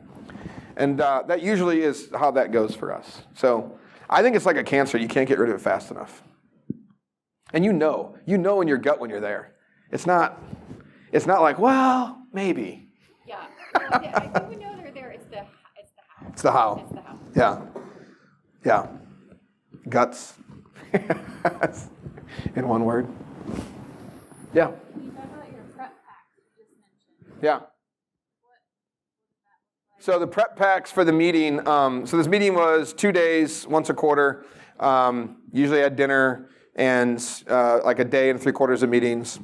And that usually is how that goes for us. So I think it's like a cancer. You can't get rid of it fast enough. And you know in your gut when you're there. It's not like, well, maybe. Yeah. I think we know they're there. It's the how. It's the how. It's the how. Yeah. Yeah. Guts. In one word. Yeah. Can you talk about your prep pack you just mentioned? Yeah. So the prep packs for the meeting, so this meeting was 2 days, once a quarter. Usually I had dinner and like a day and 3/4 of meetings.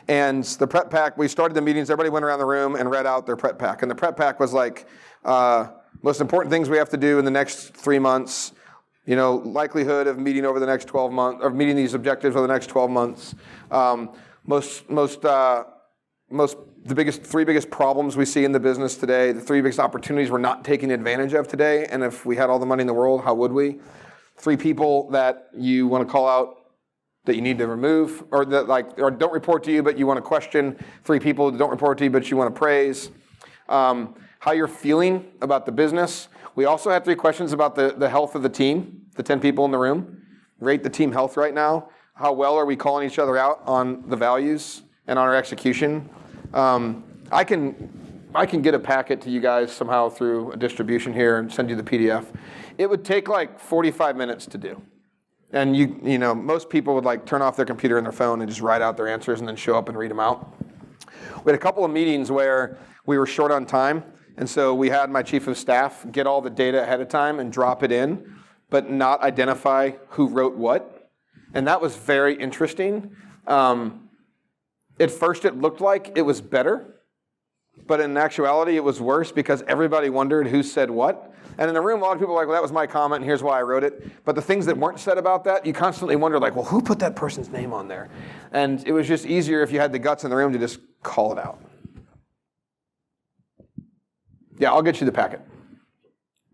And the prep pack, we started the meetings, everybody went around the room and read out their prep pack. And the prep pack was like, most important things we have to do in the next 3 months, likelihood of meeting over the next 12 months, or meeting these objectives over the next 12 months. The 3 biggest problems we see in the business today, the 3 biggest opportunities we're not taking advantage of today, and if we had all the money in the world, how would we? 3 people that you want to call out that you need to remove, or don't report to you but you want to question. 3 people that don't report to you but you want to praise. How you're feeling about the business. We also had 3 questions about the health of the team, the 10 people in the room. Rate the team health right now. How well are we calling each other out on the values and on our execution? I can get a packet to you guys somehow through a distribution here and send you the PDF. It would take like 45 minutes to do. And most people would turn off their computer and their phone and just write out their answers and then show up and read them out. We had a couple of meetings where we were short on time. And so we had my chief of staff get all the data ahead of time and drop it in, but not identify who wrote what. And that was very interesting. At first it looked like it was better, but in actuality it was worse because everybody wondered who said what. And in the room, a lot of people were like, well, that was my comment, and here's why I wrote it. But the things that weren't said about that, you constantly wonder, well, who put that person's name on there? And it was just easier if you had the guts in the room to just call it out. Yeah, I'll get you the packet.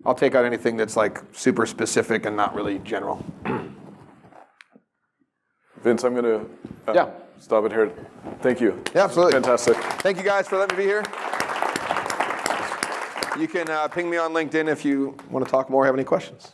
I'll take out anything that's super specific and not really general. Vince, I'm going to stop it here. Thank you. Yeah, absolutely. Fantastic. Thank you guys for letting me be here. You can ping me on LinkedIn if you want to talk more or have any questions.